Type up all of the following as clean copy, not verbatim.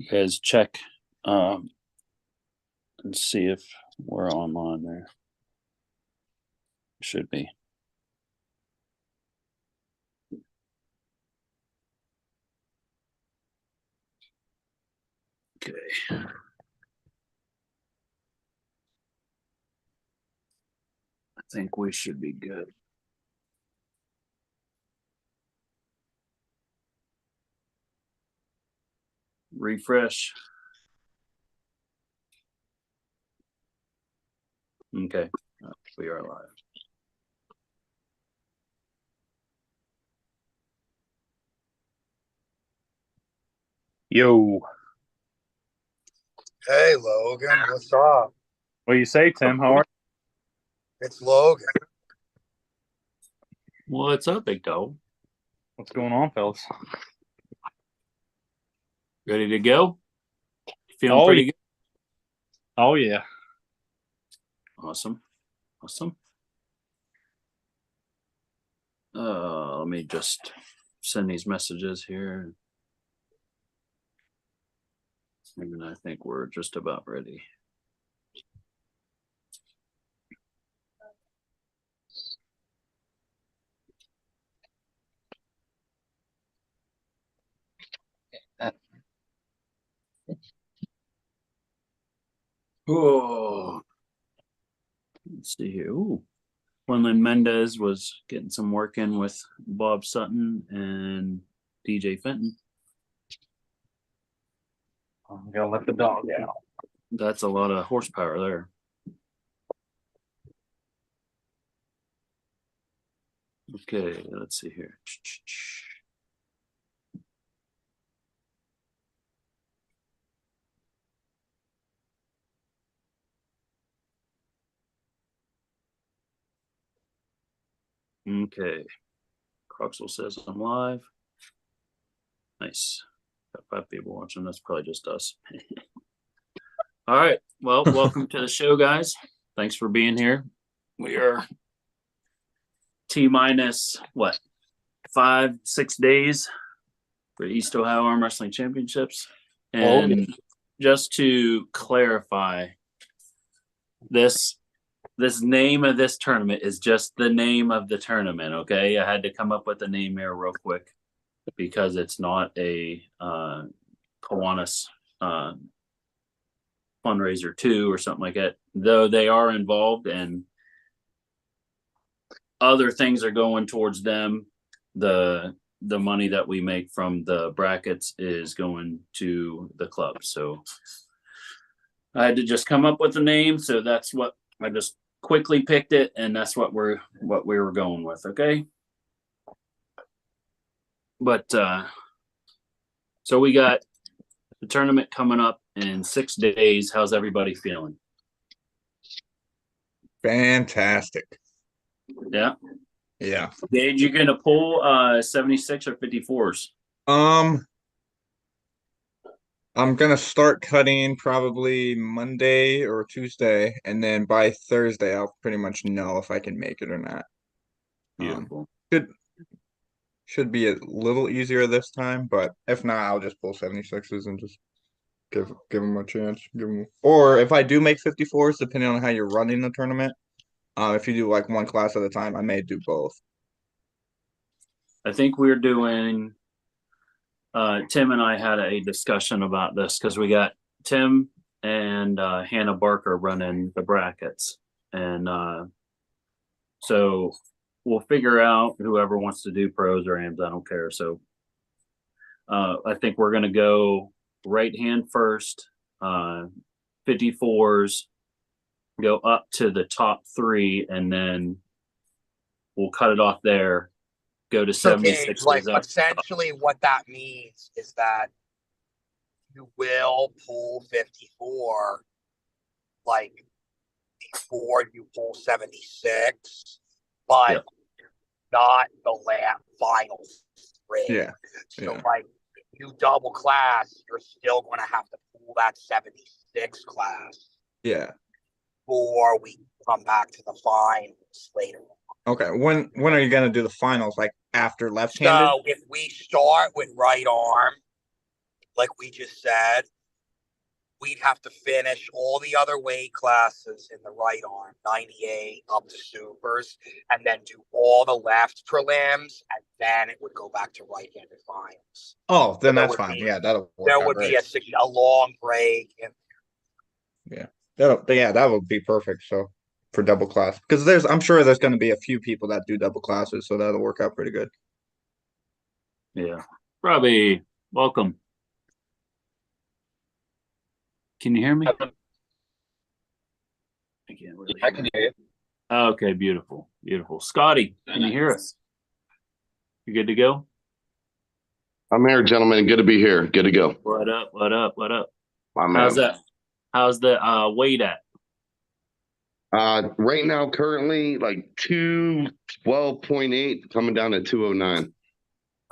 You guys check and see if we're online there. Should be. Okay. I think we should be good. Refresh. Okay. We are live. Yo. Hey Logan, what's up? What do you say, Tim? How are It's Logan. you? What's up, big dog? What's going on, fellas? Ready to go? Feeling pretty good? Oh, yeah. Awesome. Awesome. Let me just send these messages here. And I think we're just about ready. Oh, let's see here. Ooh, Quinlan Mendez was getting some work in with Bob Sutton and DJ Fenton. I'm gonna let the dog out. That's a lot of horsepower there. Okay, let's see here. Okay. Croxel says I'm live. Nice. Got 5 people watching. That's probably just us. All right. Well, welcome to the show, guys. Thanks for being here. We are T minus what? 5-6 days for East Ohio Arm Wrestling Championships. And just to clarify, this name of this tournament is just the name of the tournament. Okay, I had to come up with a name here real quick because it's not a Kiwanis fundraiser 2 or something like that, though they are involved and other things are going towards them. The money that we make from the brackets is going to the club. So I had to just come up with a name. So that's what I just quickly picked it, and that's what we were going with. Okay. But so we got the tournament coming up in 6 days. How's everybody feeling? Fantastic. Yeah. Yeah. Gage, you gonna pull 76 or 54s? I'm gonna start cutting probably Monday or Tuesday, and then by Thursday I'll pretty much know if I can make it or not. Beautiful. Should be a little easier this time, but if not, I'll just pull 76s and just give them a chance. Or if I do make 54s, depending on how you're running the tournament, if you do like one class at a time, I may do both. I think we're doing Tim and I had a discussion about this because we got Tim and Hannah Barker running the brackets. And so we'll figure out whoever wants to do pros or AMs. I don't care. So I think we're going to go right hand first, 54s, go up to the top 3, and then we'll cut it off there. Go to 76. Like essentially what that means is that you will pull 54 like before you pull 76, but not the last final 3. Yeah. So like if you double class, you're still going to have to pull that 76 class. Yeah. Before we come back to the finals later. Okay. When are you gonna do the finals? Like after left-handed? So if we start with right arm, like we just said, we'd have to finish all the other weight classes in the right arm, 98 up to supers, and then do all the left prelims, and then it would go back to right-handed finals. Oh, then there that's would fine. be- Yeah, that'll work There out would be great. a long break, and That would be perfect. So for double class, because I'm sure there's going to be a few people that do double classes, so that'll work out pretty good. Yeah. Robbie, welcome. Can you hear me? I can't really I can hear you. Okay, beautiful. Beautiful. Scotty, can you hear us? You good to go? I'm here, gentlemen. Good to be here. Good to go. What up? What up? What up? My How's man. that? How's the weight at? Right now, currently like 212.8, coming down to 209.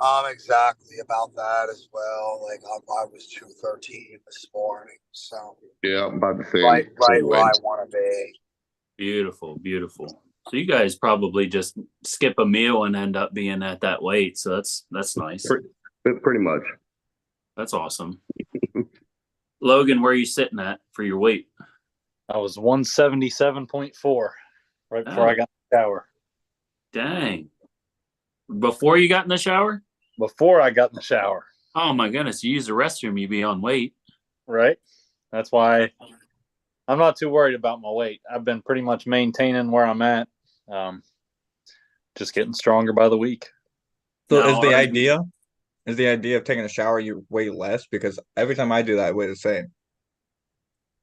I'm exactly about that as well. Like I was 213 this morning, so Yeah, about the same. right same where I weight. want to be. Beautiful, beautiful. So you guys probably just skip a meal and end up being at that weight. So that's nice. Pretty much. That's awesome. Logan, where are you sitting at for your weight? I was 177.4 right before Oh. I got in the shower. Dang. Before you got in the shower? Before I got in the shower, Oh my goodness. You use the restroom, you be on weight. right? That's why I'm not too worried about my weight. I've been pretty much maintaining where I'm at. Just getting stronger by the week. So Now, is the are idea of taking a shower you weigh less? Because every time I do that, I weigh the same.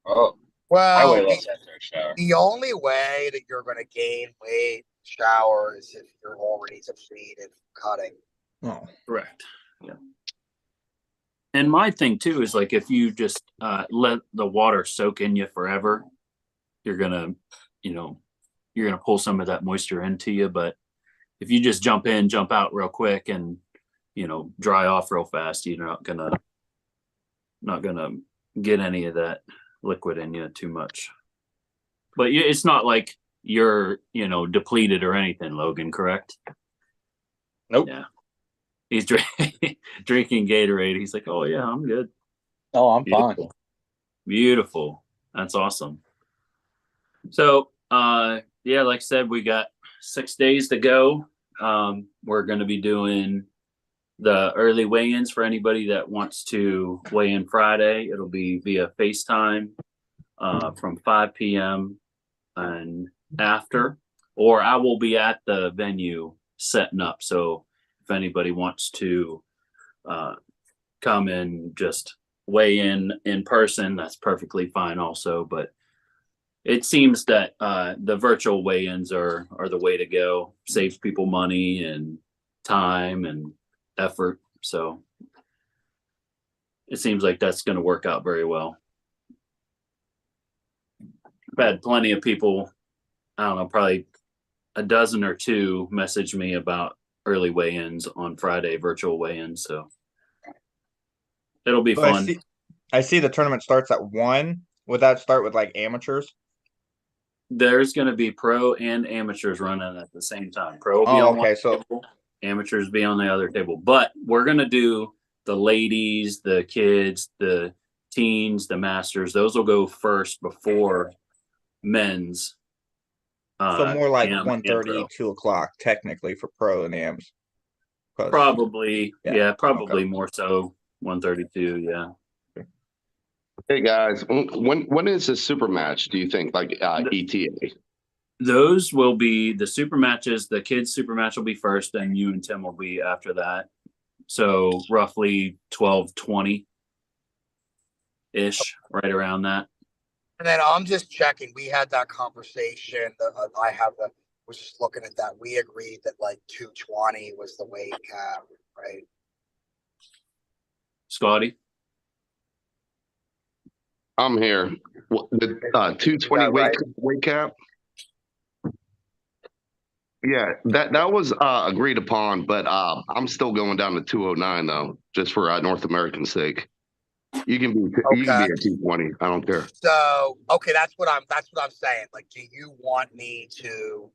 Oh, Well, after a shower. the only way that you're going to gain weight in the shower is if you're already depleted from cutting. Oh, Correct. Yeah. And my thing too is like if you just let the water soak in you forever, you're gonna pull some of that moisture into you. But if you just jump in, jump out real quick, and dry off real fast, you're not gonna get any of that liquid in you too much. But it's not like you're depleted or anything, Logan. Correct? Nope. Yeah. He's drinking Gatorade. He's like, oh yeah, I'm good. Oh, I'm fine. Beautiful. Beautiful. That's awesome. So, yeah, like I said, we got 6 days to go. We're going to be doing the early weigh-ins for anybody that wants to weigh in Friday. It'll be via FaceTime from 5 p.m. and after, or I will be at the venue setting up. So if anybody wants to come and just weigh in person, that's perfectly fine also. But it seems that the virtual weigh-ins are the way to go. Saves people money and time and effort. So it seems like that's going to work out very well. I've had plenty of people, I don't know, probably a dozen or two message me about early weigh-ins on Friday, virtual weigh-ins. So it'll be so fun. I see the tournament starts at 1. Would that start with like amateurs? There's going to be pro and amateurs running at the same time. Pro will be Oh, on one okay, so- table, amateurs be on the other table. But we're going to do the ladies, the kids, the teens, the masters. Those will go first before men's. So more like AM and 1:30, pro. 2 o'clock technically for pro and AMs. 'Cause- Probably, Yeah, probably okay. more so 132. Yeah. Hey guys, when is the super match? Do you think like ETA? Those will be the super matches. The kids' super match will be first, and you and Tim will be after that. So roughly 12:20 ish, right around that. And then I'm just checking. We had that conversation. Was just looking at that. We agreed that like 220 was the weight cap, right? Scotty. I'm here. The 220 Yeah, right. weight cap. Yeah, that was agreed upon, but I'm still going down to 209 though, just for North American's sake. You can be Okay. at 220. I don't care. So okay, that's what I'm saying. Like, do you want me to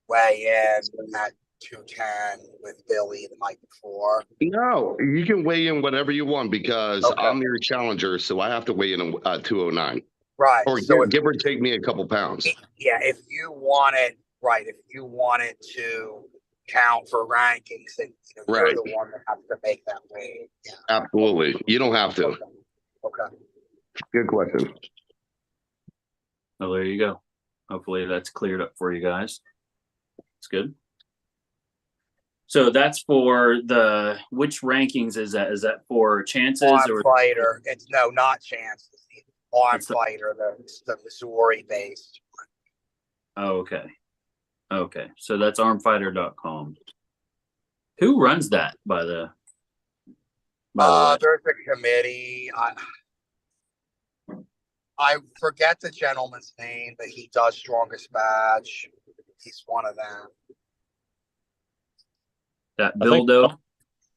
weigh in at 210 with Billy the night before. No, you can weigh in whatever you want because Okay. I'm your challenger, so I have to weigh in at 209. Right. Or So give or take me a couple pounds. yeah, if you wanted to count for rankings, then you're Right. the one that has to make that weight. Yeah. Absolutely. You don't have to. Okay. Good question. Oh, there you go. Hopefully that's cleared up for you guys. It's good. So that's for which rankings is that? Is that for chances On or fighter, it's not chances. On It's the- fighter, the Missouri based. Oh, okay. Okay. So that's armfighter.com. Who runs that by the way? There's a committee. I forget the gentleman's name, but he does Strongest Badge. He's one of them. That I think Bildo?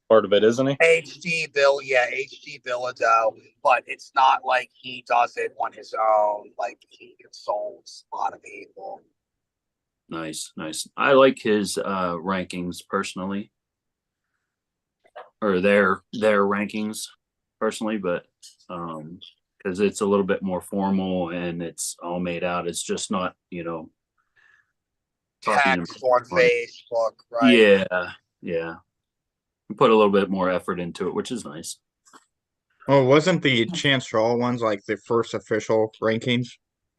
part of it, isn't he? HD Bilodeau, but it's not like he does it on his own. Like he consults a lot of people. Nice, nice. I like his rankings personally. Or their rankings personally, but because it's a little bit more formal and it's all made out. It's just not, talking Text on Facebook, right? Yeah, yeah. Put a little bit more effort into it, which is nice. Well, wasn't the Chance Straw ones like the first official rankings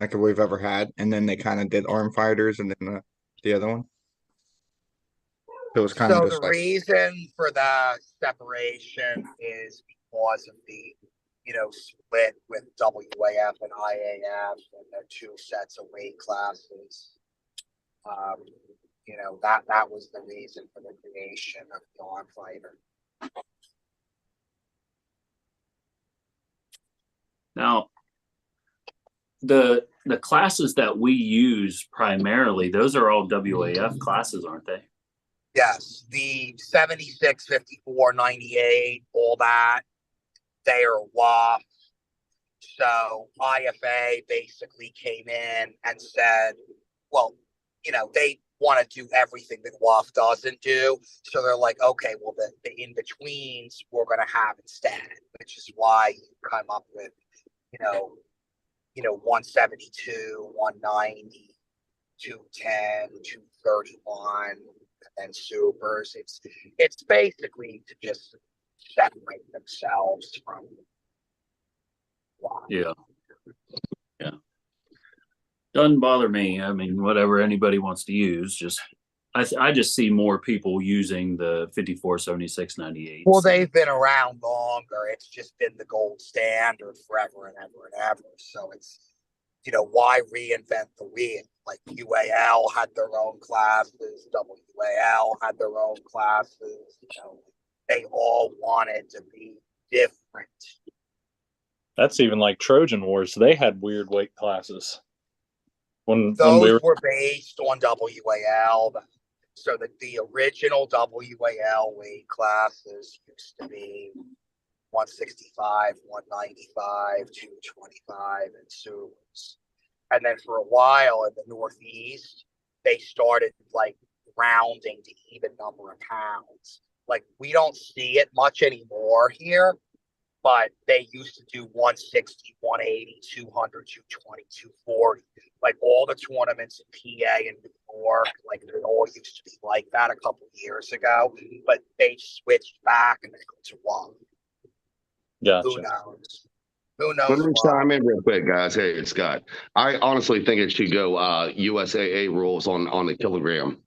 like we've ever had, and then they kind of did Arm Fighters and then the other one? It was kind of So just the like reason for that separation is because of the, split with WAF and IAF and the two sets of weight classes. That was the reason for the creation of the Arm Fighter. Now, the classes that we use primarily, those are all WAF classes, aren't they? Yes, the 76, 54, 98, all that, they are WAF. So IFA basically came in and said, well, they want to do everything that WAF doesn't do. So they're like, okay, well, the in-betweens we're going to have instead, which is why you come up with, 172, 190, 210, 231, and supers. It's basically to just separate themselves from WAF. Yeah. Yeah. Doesn't bother me. I mean, whatever anybody wants to use, just I just see more people using the 54, 76, 98. Well, they've been around longer. It's just been the gold standard forever and ever and ever. So it's, why reinvent the wheel? Like UAL had their own classes, WAL had their own classes. They all wanted to be different. That's even like Trojan Wars. They had weird weight classes. When Those were based on WAL. So the original WAL weight classes used to be 165, 195, 225, and supers. And then for a while in the Northeast, they started like rounding to even number of pounds. Like we don't see it much anymore here, but they used to do 160, 180, 200, 220, 240. Like all the tournaments in PA and New York, like they all used to be like that a couple of years ago, but they switched back and they go to one. Gotcha. Who knows? Who knows? Let me chime in real quick, guys. Hey, it's Scott. I honestly think it should go USAA rules on the kilogram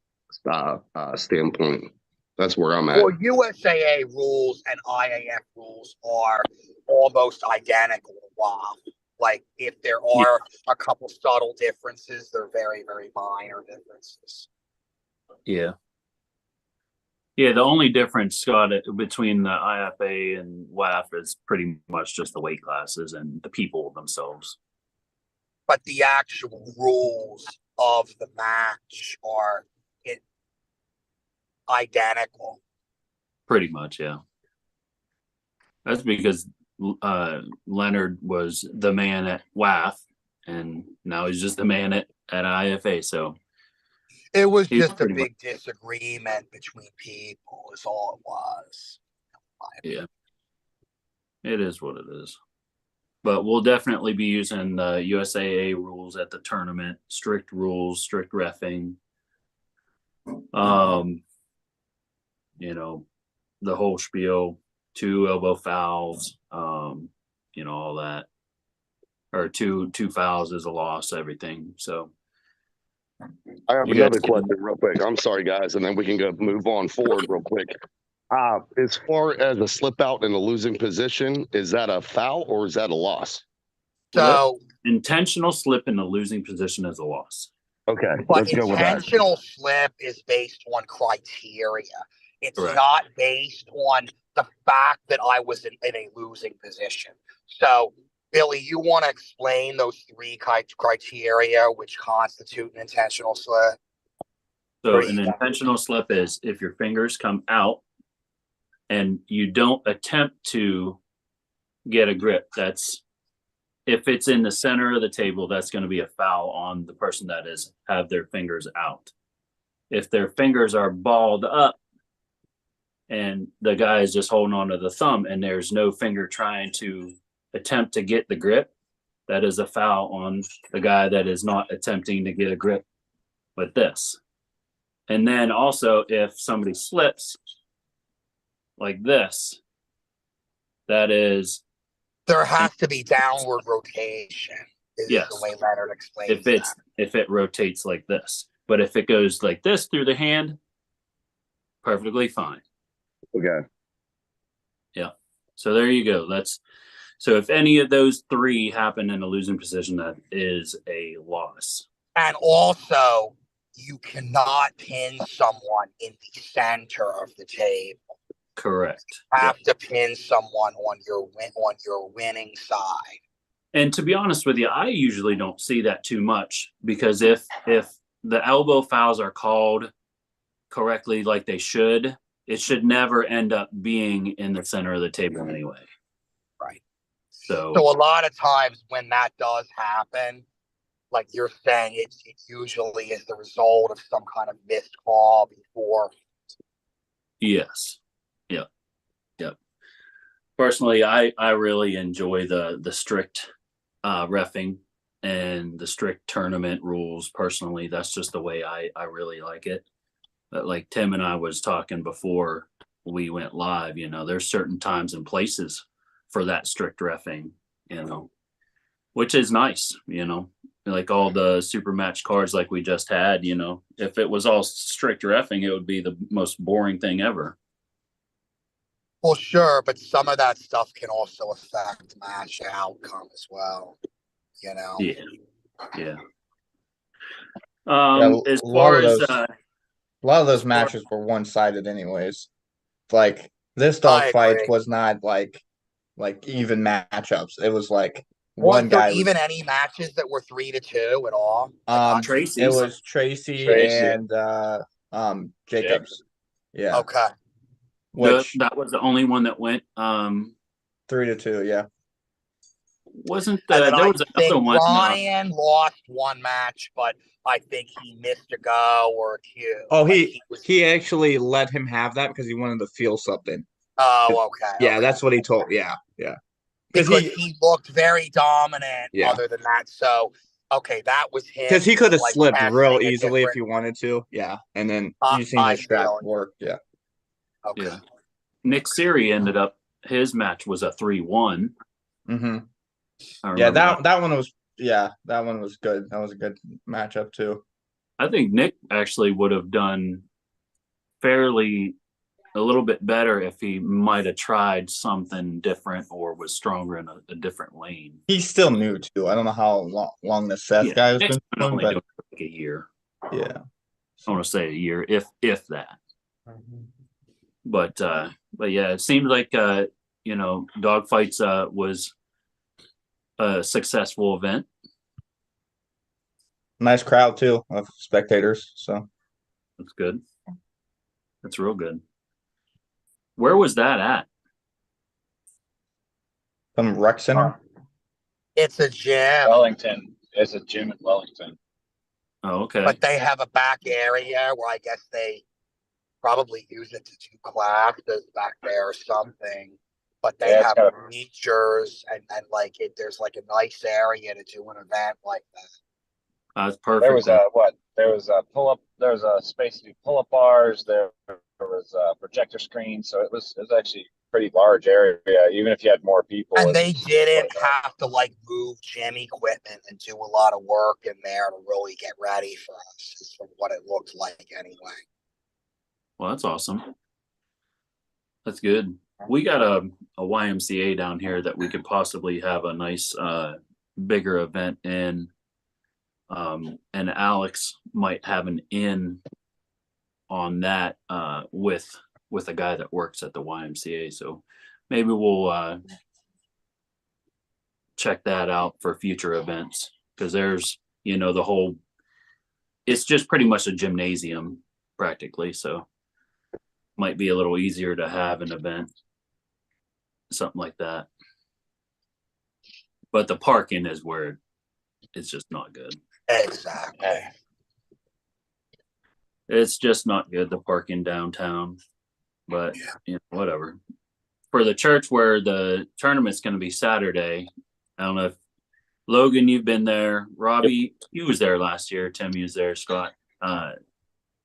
standpoint. That's where I'm at. Well, USAA rules and IAF rules are almost identical to WAF. Like if there are a couple subtle differences, they're very, very minor differences. Yeah. Yeah, the only difference, Scott, between the IFA and WAF is pretty much just the weight classes and the people themselves. But the actual rules of the match are identical. Pretty much, yeah. That's because Leonard was the man at WAF, and now he's just the man at IFA. So It was He's just a pretty much, big disagreement between people, is all it was. yeah. It is what it is. But we'll definitely be using the USAA rules at the tournament. Strict rules, strict reffing. You know, the whole spiel, 2 elbow fouls, you know, all that. Or two fouls is a loss, everything. So I have you guys another can, question real quick. I'm sorry, guys, and then we can go move on forward real quick. As far as a slip out in a losing position, is that a foul or is that a loss? So, intentional slip in the losing position is a loss. Okay, but let's go with that. intentional slip is based on criteria. It's Correct. not based on the fact that I was in a losing position. So, Billy, you want to explain those three criteria which constitute an intentional slip? So an Yeah. intentional slip is if your fingers come out and you don't attempt to get a grip. That's if it's in the center of the table, that's going to be a foul on the person that is have their fingers out. If their fingers are balled up and the guy is just holding on to the thumb and there's no finger trying to attempt to get the grip, that is a foul on the guy that is not attempting to get a grip with this. And then also if somebody slips like this, that is, There has to be downward rotation, is yes, the way Leonard explains if it rotates like this. But if it goes like this through the hand, perfectly fine. Okay. Yeah. So there you go. So if any of those three happen in a losing position, that is a loss. And also, you cannot pin someone in the center of the table. Correct. You have to pin someone on your winning side. And to be honest with you, I usually don't see that too much because if the elbow fouls are called correctly like they should, it should never end up being in the center of the table anyway. Right. So a lot of times when that does happen, like you're saying, it usually is the result of some kind of missed call before. yes. Yep. Yep. Personally, I really enjoy the strict reffing and the strict tournament rules. Personally, that's just the way I really like it. But like Tim and I was talking before we went live, you know, there's certain times and places for that strict reffing, you know, which is nice, you know, like all the super match cards like we just had, you know, if it was all strict reffing, it would be the most boring thing ever. Well, sure, but some of that stuff can also affect match outcome as well, you know? Yeah. Yeah. Yeah, As a lot far of as those, a lot of those matches were one-sided anyways. Like this dog fight agree. was not like even matchups. It was like Was one there guy even any matches that were 3-2 at all? Tracy's. It was Tracy and Jacobs. Yeah. Okay. Which that was the only one that went 3-2, yeah. wasn't And then there I was another think one Ryan lost one match, but I think he missed a go or a cue. Oh, Like he actually let him have that because he wanted to feel something. Oh, okay. Yeah, okay. that's what he told. Yeah, yeah. Because he looked very dominant. Yeah. Other than that, so okay, that was him. Because he could have like, slipped real testing a easily if different- he wanted to. Yeah, and then I- you seen I his strap feel- work. Yeah. Okay. Yeah. Nick Siri ended up his match was a 3-1. Mm-hmm. I Yeah, remember that one was that one was good. That was a good matchup too. I think Nick actually would have done fairly a little bit better if he might have tried something different or was stronger in a different lane. He's still new too. I don't know how long the Seth guy has Nick's been doing, only but doing it like a year. yeah. I want to say a year, if that. But yeah, it seemed like you know, dogfights was a successful event. Nice crowd too of spectators. So That's good. That's real good. Where was that at? some rec center. It's a gym. Wellington. It's a gym in Wellington. Oh, okay. But they have a back area where I guess they probably use it to do classes back there or something. But they Yeah, it's have got bleachers and like there's like a nice area to do an event like that. That's There perfect was then. a what? There was a pull up. There was a space to do pull up bars. There was a projector screen. So it was actually a pretty large area. Even if you had more people, And it they was didn't quite large. have to like move gym equipment and do a lot of work in there to really get ready for us, is from what it looked like anyway. Well, that's awesome. That's good. We got a YMCA down here that we could possibly have a nice bigger event in. And Alex might have an in on that with a guy that works at the YMCA. So maybe we'll check that out for future events, because there's, you know, the whole, it's just pretty much a gymnasium practically. So might be a little easier to have an event, something like that. But the parking is where it's just not good. Exactly. It's just not good, the parking downtown. But you know, whatever. For the church where the tournament's going to be Saturday, I don't know if Logan, you've been there. Robbie, you was there last year. Tim, you was there. Scott,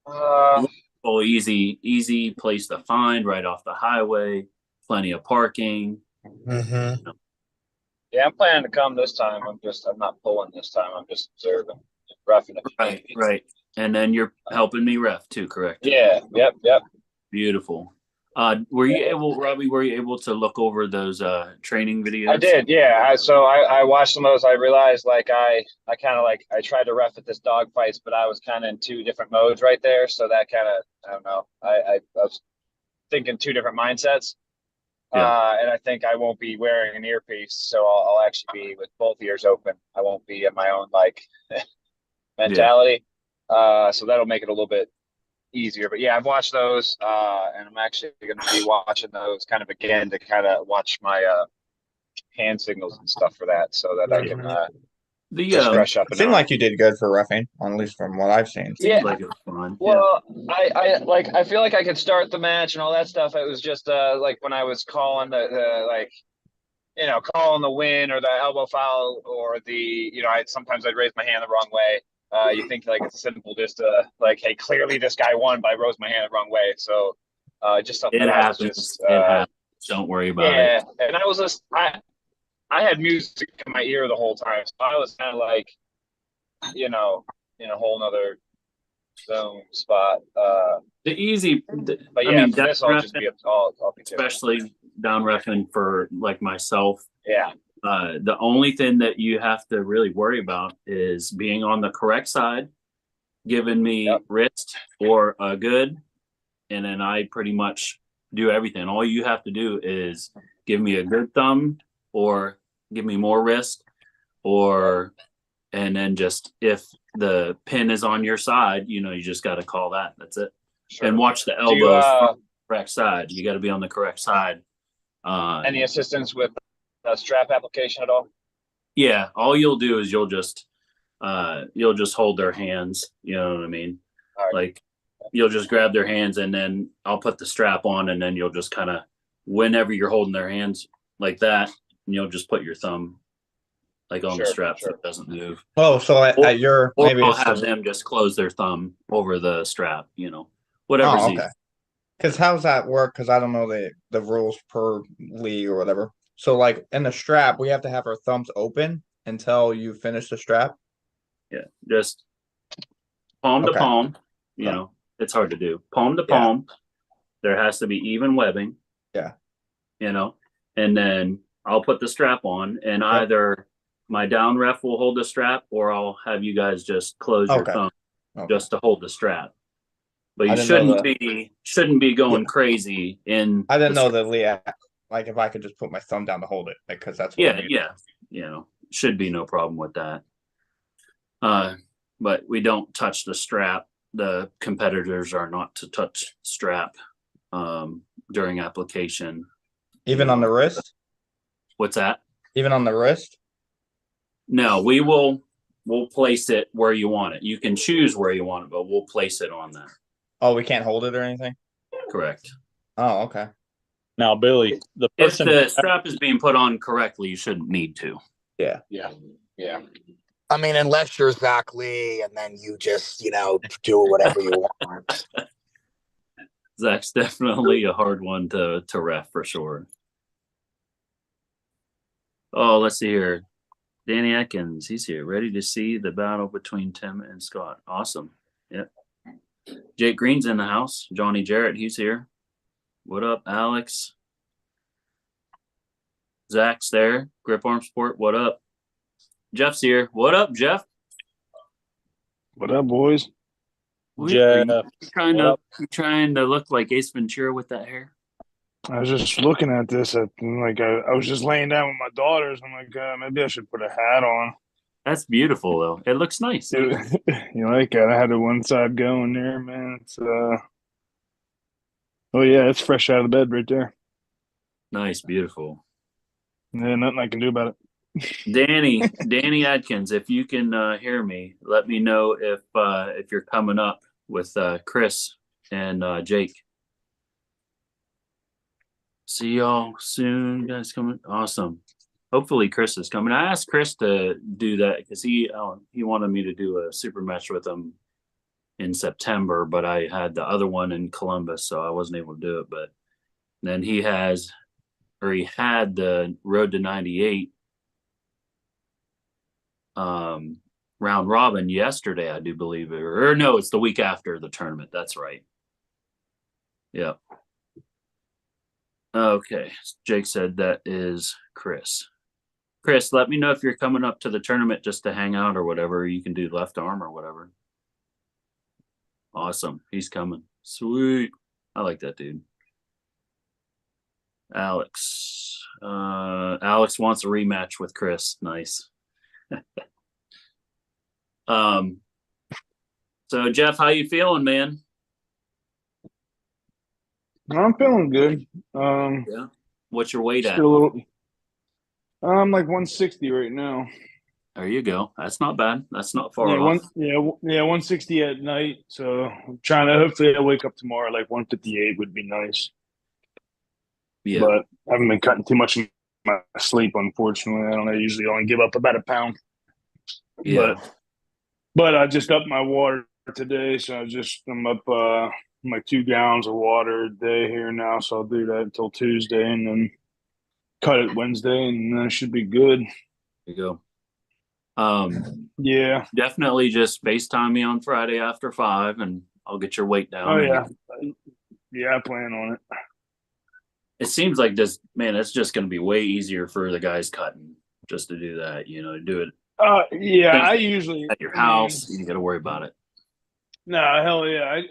oh, easy place to find, right off the highway. Plenty of parking. Mm-hmm. Yeah, I'm planning to come this time. I'm not pulling this time. I'm just observing, roughing it. Right. And then you're helping me ref too, correct? Yeah. Yep. Beautiful. Were you able, Robbie? Were you able to look over those training videos? I did, yeah. I watched some of those. I realized like I kind of like I tried to ref at this dog fights, but I was kind of in two different modes right there. So that kind of I don't know. I was thinking two different mindsets. Yeah. And I think I won't be wearing an earpiece, so I'll actually be with both ears open. I won't be in my own like mentality. So that'll make it a little bit easier. But yeah, I've watched those, and I'm actually going to be watching those kind of again to kind of watch my hand signals and stuff for that, so that I can The just brush up. It seemed like you did good for roughing, at least from what I've seen. Yeah. like it was fun. Well, I feel like I could start the match and all that stuff. It was just like when I was calling the like, you know, calling the win or the elbow foul or the, you know, sometimes I'd raise my hand the wrong way. You think like it's simple just to like, hey, clearly this guy won, but I rose my hand the wrong way. So just something It that I was happens. just It happens. Don't worry about it. yeah. And I was just I had music in my ear the whole time, so I was kind of like, you know, in a whole nother zone spot. The easy, But I yeah, mean, for this I'll just be I'll be different. especially down reffing for like myself. Yeah. The only thing that you have to really worry about is being on the correct side, giving me wrist or a good, and then I pretty much do everything. All you have to do is give me a good thumb or give me more wrist, or and then just if the pin is on your side, you know, you just got to call that. That's it. Sure. And watch the elbows from the correct side. You got to be on the correct side. Any assistance with strap application at all? Yeah, all you'll do is you'll just hold their hands. You know what I mean? Right. Like you'll just grab their hands, and then I'll put the strap on, and then you'll just kind of, whenever you're holding their hands like that, and you'll just put your thumb like on the strap so it doesn't move. Oh, so at your Or maybe I'll it's have just, them just close their thumb over the strap. You know, whatever's oh, easy. okay. Because how's that work? Because I don't know the rules per league or whatever. So like in the strap, we have to have our thumbs open until you finish the strap. Yeah, just palm to Okay. palm. You Okay. know, it's hard to do. Palm to Yeah. palm. There has to be even webbing. Yeah. You know, and then I'll put the strap on, and either my down ref will hold the strap, or I'll have you guys just close your thumb just to hold the strap. But you shouldn't be going crazy in. I didn't know the league. Like if I could just put my thumb down to hold it, because that's what I mean. Yeah. You know, should be no problem with that. But we don't touch the strap. The competitors are not to touch strap during application. Even on the wrist? What's that? Even on the wrist? No, we will we'll place it where you want it. You can choose where you want it, but we'll place it on that. Oh, we can't hold it or anything? Correct. Oh, okay. Now, Billy, the If person the strap is being put on correctly, you shouldn't need to. Yeah. Yeah. Yeah. I mean, unless you're Zach Lee and then you just, do whatever you want. Zach's definitely a hard one to ref for sure. Oh, let's see here. Danny Atkins, he's here, ready to see the battle between Tim and Scott. Awesome. Yep. Jake Green's in the house. Johnny Jarrett, he's here. What up, Alex? Zach's there. Grip Arm Sport, what up? Jeff's here. What up, Jeff? What up, boys? Jeff, Trying to look like Ace Ventura with that hair? I was just looking at this. I was just laying down with my daughters. I'm like, maybe I should put a hat on. That's beautiful, though. It looks nice. You like it? I had the one side going there, man. It's oh yeah, it's fresh out of bed right there. Nice, beautiful. Yeah, nothing I can do about it. Danny Adkins, if you can hear me, let me know if you're coming up with Chris and Jake. See y'all soon, guys. Coming, awesome. Hopefully Chris is coming. I asked Chris to do that because he wanted me to do a super match with him in September, but I had the other one in Columbus, so I wasn't able to do it. But then he had the Road to 98 round robin yesterday, I do believe, or no, it's the week after the tournament. That's right. Yeah. Okay. Jake said that is Chris. Chris, let me know if you're coming up to the tournament just to hang out or whatever. You can do left arm or whatever. Awesome. He's coming. Sweet. I like that dude. Alex. Alex wants a rematch with Chris. Nice. So Jeff, how you feeling, man? I'm feeling good. Yeah. What's your weight at? Still a little. I'm like 160 right now. There you go. That's not bad. That's not far Yeah, off. 160 at night. So I'm trying to hopefully I wake up tomorrow like 158 would be nice. Yeah. But I haven't been cutting too much in my sleep, unfortunately. I don't know. I usually only give up about a pound. Yeah. But I just upped my water today, so I'm up like 2 gallons of water a day here now. So I'll do that until Tuesday, and then cut it Wednesday, and then I should be good. There you go. Yeah. Definitely just FaceTime me on Friday after 5 and I'll get your weight down. Oh yeah. Yeah, I plan on it. It seems like this, man, it's just going to be way easier for the guys cutting just to do that, do it Yeah, I usually at your house. You got to worry about it. No, hell yeah. I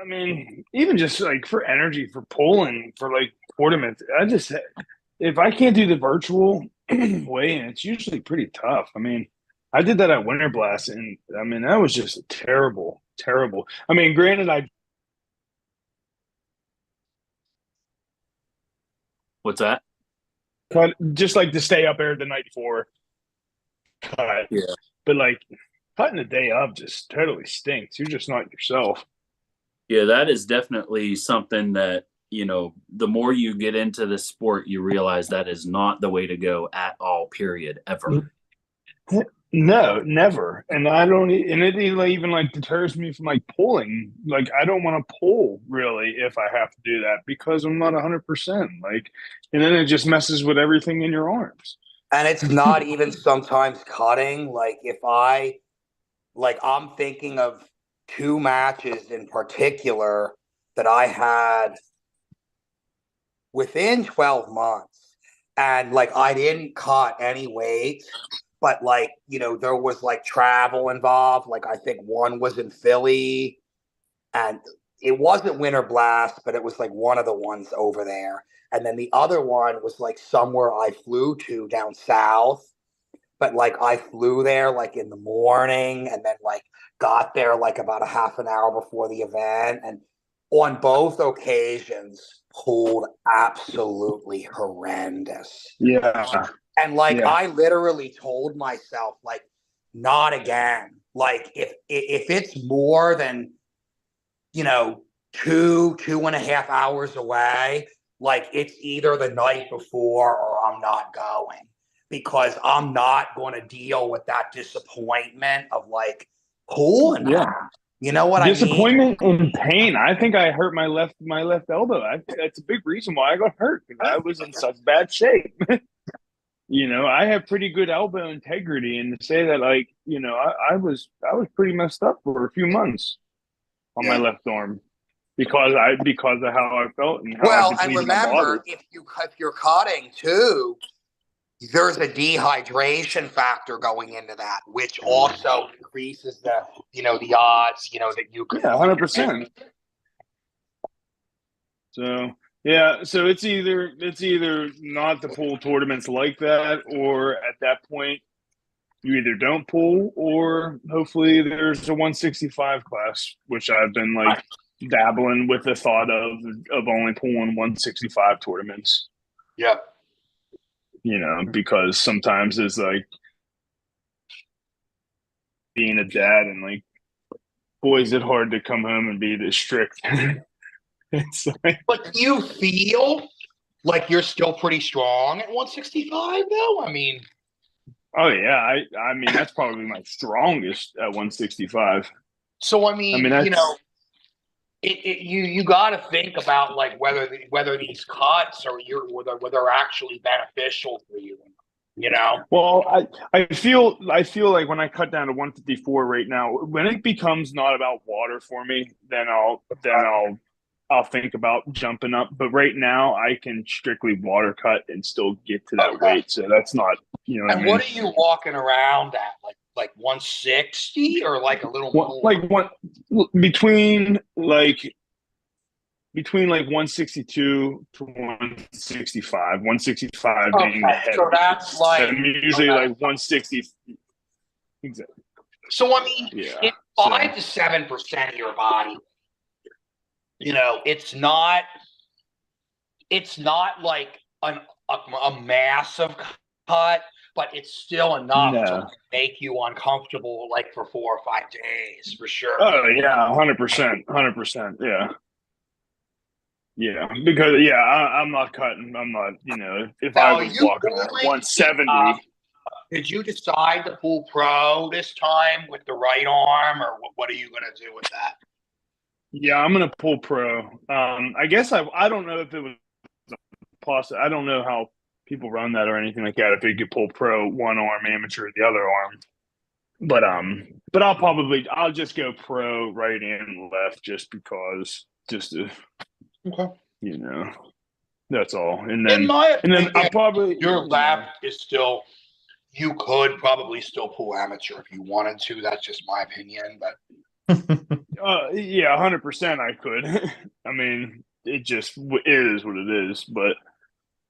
mean, even just like for energy, for pulling, for like tournaments, if I can't do the virtual weigh-in, it's usually pretty tough. I mean, I did that at Winter Blast, and I mean, that was just terrible. I mean, granted, What's that? cut just like to stay up there the night before cut. Yeah. But like cutting the day of just totally stinks. You're just not yourself. Yeah, that is definitely something that, the more you get into the sport, you realize that is not the way to go at all, period, ever. No, never. And I don't, and it even like deters me from like pulling. Like, I don't want to pull really if I have to do that because I'm not 100%. Like, and then it just messes with everything in your arms. And it's not even sometimes cutting. Like I'm thinking of 2 matches in particular that I had within 12 months. And like, I didn't cut any weight, but like, there was like travel involved. Like, I think one was in Philly and it wasn't Winter Blast, but it was like one of the ones over there. And then the other one was like somewhere I flew to down south. But like I flew there like in the morning and then like got there like about a half an hour before the event. And on both occasions pulled absolutely horrendous. Yeah. And like Yeah. I literally told myself, like, not again. Like if it's more than, 2.5 hours away, like it's either the night before or I'm not going, because I'm not going to deal with that disappointment of like pulling that. You know what I mean? Disappointment and pain. I think I hurt my left elbow. That's a big reason why I got hurt, because I was in such bad shape. I have pretty good elbow integrity, and to say that, like, I was pretty messed up for a few months on my left arm because of how I felt and how I've been and leaving the remember, water. if you're cutting too, there's a dehydration factor going into that, which also increases the odds, that you could. 100%. So yeah, so it's either not to pull tournaments like that, or at that point you either don't pull, or hopefully there's a 165 class, which I've been like dabbling with the thought of only pulling 165 tournaments. Yeah. Because sometimes it's like being a dad, and like, boy, is it hard to come home and be this strict. It's like, but do you feel like you're still pretty strong at 165 though? I mean, oh yeah, I mean that's probably my strongest at 165. So I mean that's, you got to think about like whether these cuts are whether they're actually beneficial for you. Well, I feel like when I cut down to 154 right now, when it becomes not about water for me, then I'll think about jumping up. But right now, I can strictly water cut and still get to that weight. So that's not, And what are you walking around at? Like 160 or like a little more? Like between 162 to 165. 165 being the head. So that's like, I'm usually like 160. Exactly. So I mean, it's 5 to 7% of your body. It's not like a massive cut, but it's still enough to make you uncomfortable, like for 4 or 5 days, for sure. Oh yeah, 100%. Yeah, because I'm not cutting. I'm not. If I was walking at 170. Did you decide to pull pro this time with the right arm, or what are you going to do with that? Yeah, I'm gonna pull pro. I guess I don't know if it was possible. I don't know how people run that or anything like that. If you could pull pro one arm, amateur the other arm, but I'll just go pro right and left just because, just to, that's all. And then, in my opinion, I probably your left is still. You could probably still pull amateur if you wanted to. That's just my opinion, but. Yeah, 100% I could. I mean, it is what it is, but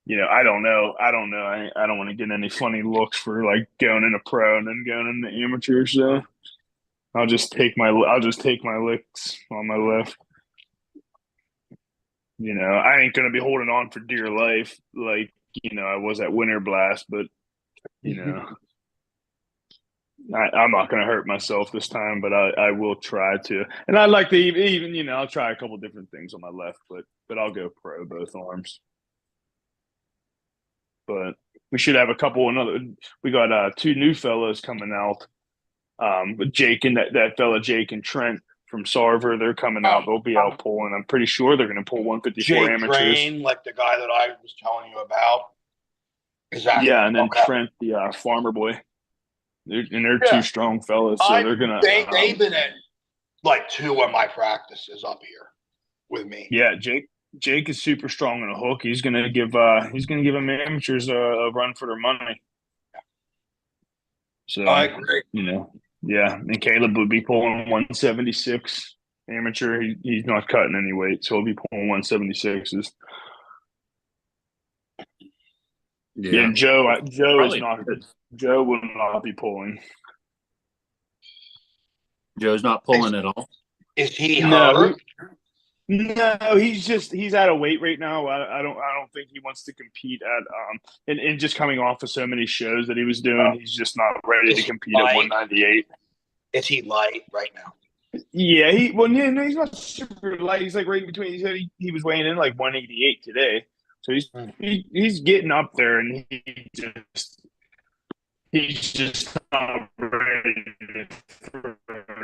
I don't know. I don't want to get any funny looks for like going into pro and then going into amateur. So I'll just take my licks on my left. I ain't gonna be holding on for dear life like I was at Winter Blast, but I'm not going to hurt myself this time, but I will try to. And I'd like to even I'll try a couple different things on my left, but I'll go pro both arms. But we should have a couple we got 2 new fellows coming out. But Jake and that fella Jake and Trent from Sarver, they're coming out. They'll be out pulling. I'm pretty sure they're going to pull 154 Jake amateurs. Drain, like the guy that I was telling you about. Yeah, and then Trent, the farmer boy. They're 2 strong fellas, so they're gonna. They've been at like 2 of my practices up here with me. Yeah, Jake is super strong on a hook. He's gonna give them amateurs a run for their money. So I agree. Yeah, and Caleb would be pulling 176 amateur. He's not cutting any weight, so he'll be pulling 176s. Yeah, and Joe will not be pulling. Joe's not pulling at all. Is he hurt? No, he's out of weight right now. I don't think he wants to compete at and just coming off of so many shows that he was doing, he's just not ready to compete at 198. Is he light right now? Yeah, no, he's not super light. He's like right in between. He said he was weighing in like 188 today, so he's getting up there, and he's just not ready to throw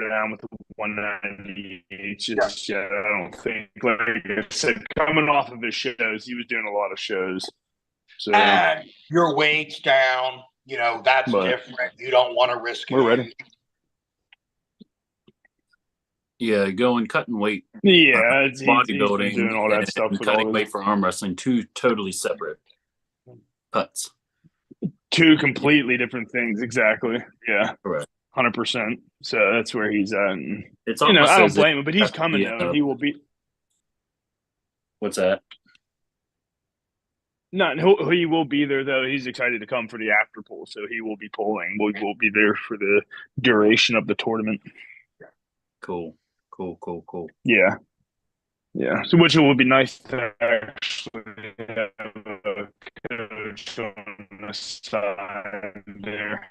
down with the 198 just yet. I don't think. Like I said, coming off of his shows, he was doing a lot of shows. So And your weight's down. You know, that's But- different. You don't want to risk it. We're ready. Yeah, going cutting weight, yeah, he's been bodybuilding, doing all that and stuff with cutting all weight the for arm wrestling, two totally separate cuts. two completely different things. Exactly. Yeah. Correct. 100%. So that's where he's at. And, It's I almost don't as if- blame him, but he's coming though, and he will be. What's that? He will be there though. He's excited to come for the after poll, so he will be polling. We will be there for the duration of the tournament. Cool. Yeah. So which it would be nice to actually have a coach on the side there.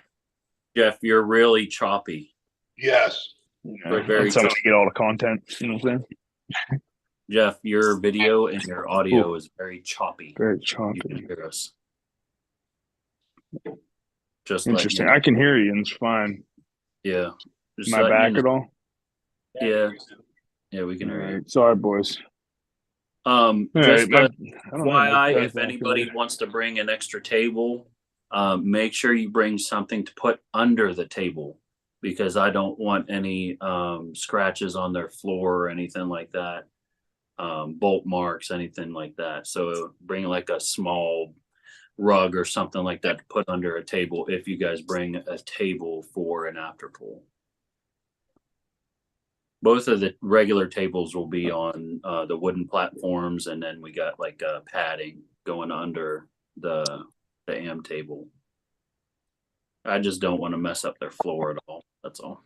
Jeff, you're really choppy. Yes. You We're know, very and somebody get all the content. You know what I'm saying? Jeff, your video and your audio is very choppy. Very You choppy. can hear us. Just Interesting. Let I can hear you, and it's fine. you know. Yeah. Just Am I letting you back know. at all? Yeah, we can All hear you. right. Sorry, boys. Just All right, a I don't know, FYI, my if back anybody there. wants to bring an extra table, make sure you bring something to put under the table, because I don't want any scratches on their floor or anything like that, bolt marks, anything like that. So bring like a small rug or something like that to put under a table if you guys bring a table for an after pool. Both of the regular tables will be on the wooden platforms, and then we got like padding going under the AM table. I just don't want to mess up their floor at all. That's all.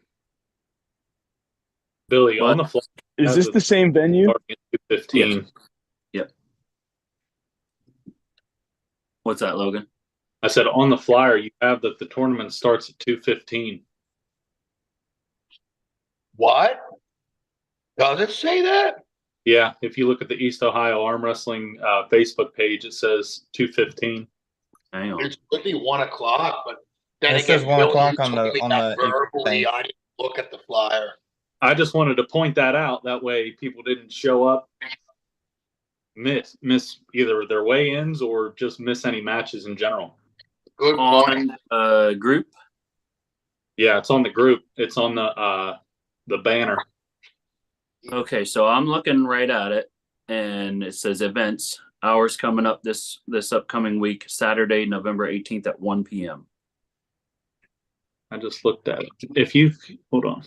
Billy, on But- the fly, Is this the same venue? starting at 2:15. Yep. What's that, Logan? I said on the flyer, you have that the tournament starts at 2:15. What? Does it say that? Yeah, if you look at the East Ohio Arm Wrestling Facebook page, it says 2:15. Hang on. It should be 1 o'clock, but then It says again, 1 Bill, o'clock you on told the- me on that the verbally. thing. I didn't look at the flyer. I just wanted to point that out. That way, people didn't show up, miss either their weigh-ins or just miss any matches in general. Good point. On group. Yeah, it's on the group. It's on the banner. Okay, so I'm looking right at it, and it says events hours coming up this upcoming week, Saturday, November 18th at 1 p.m. I just looked at it. If you hold on.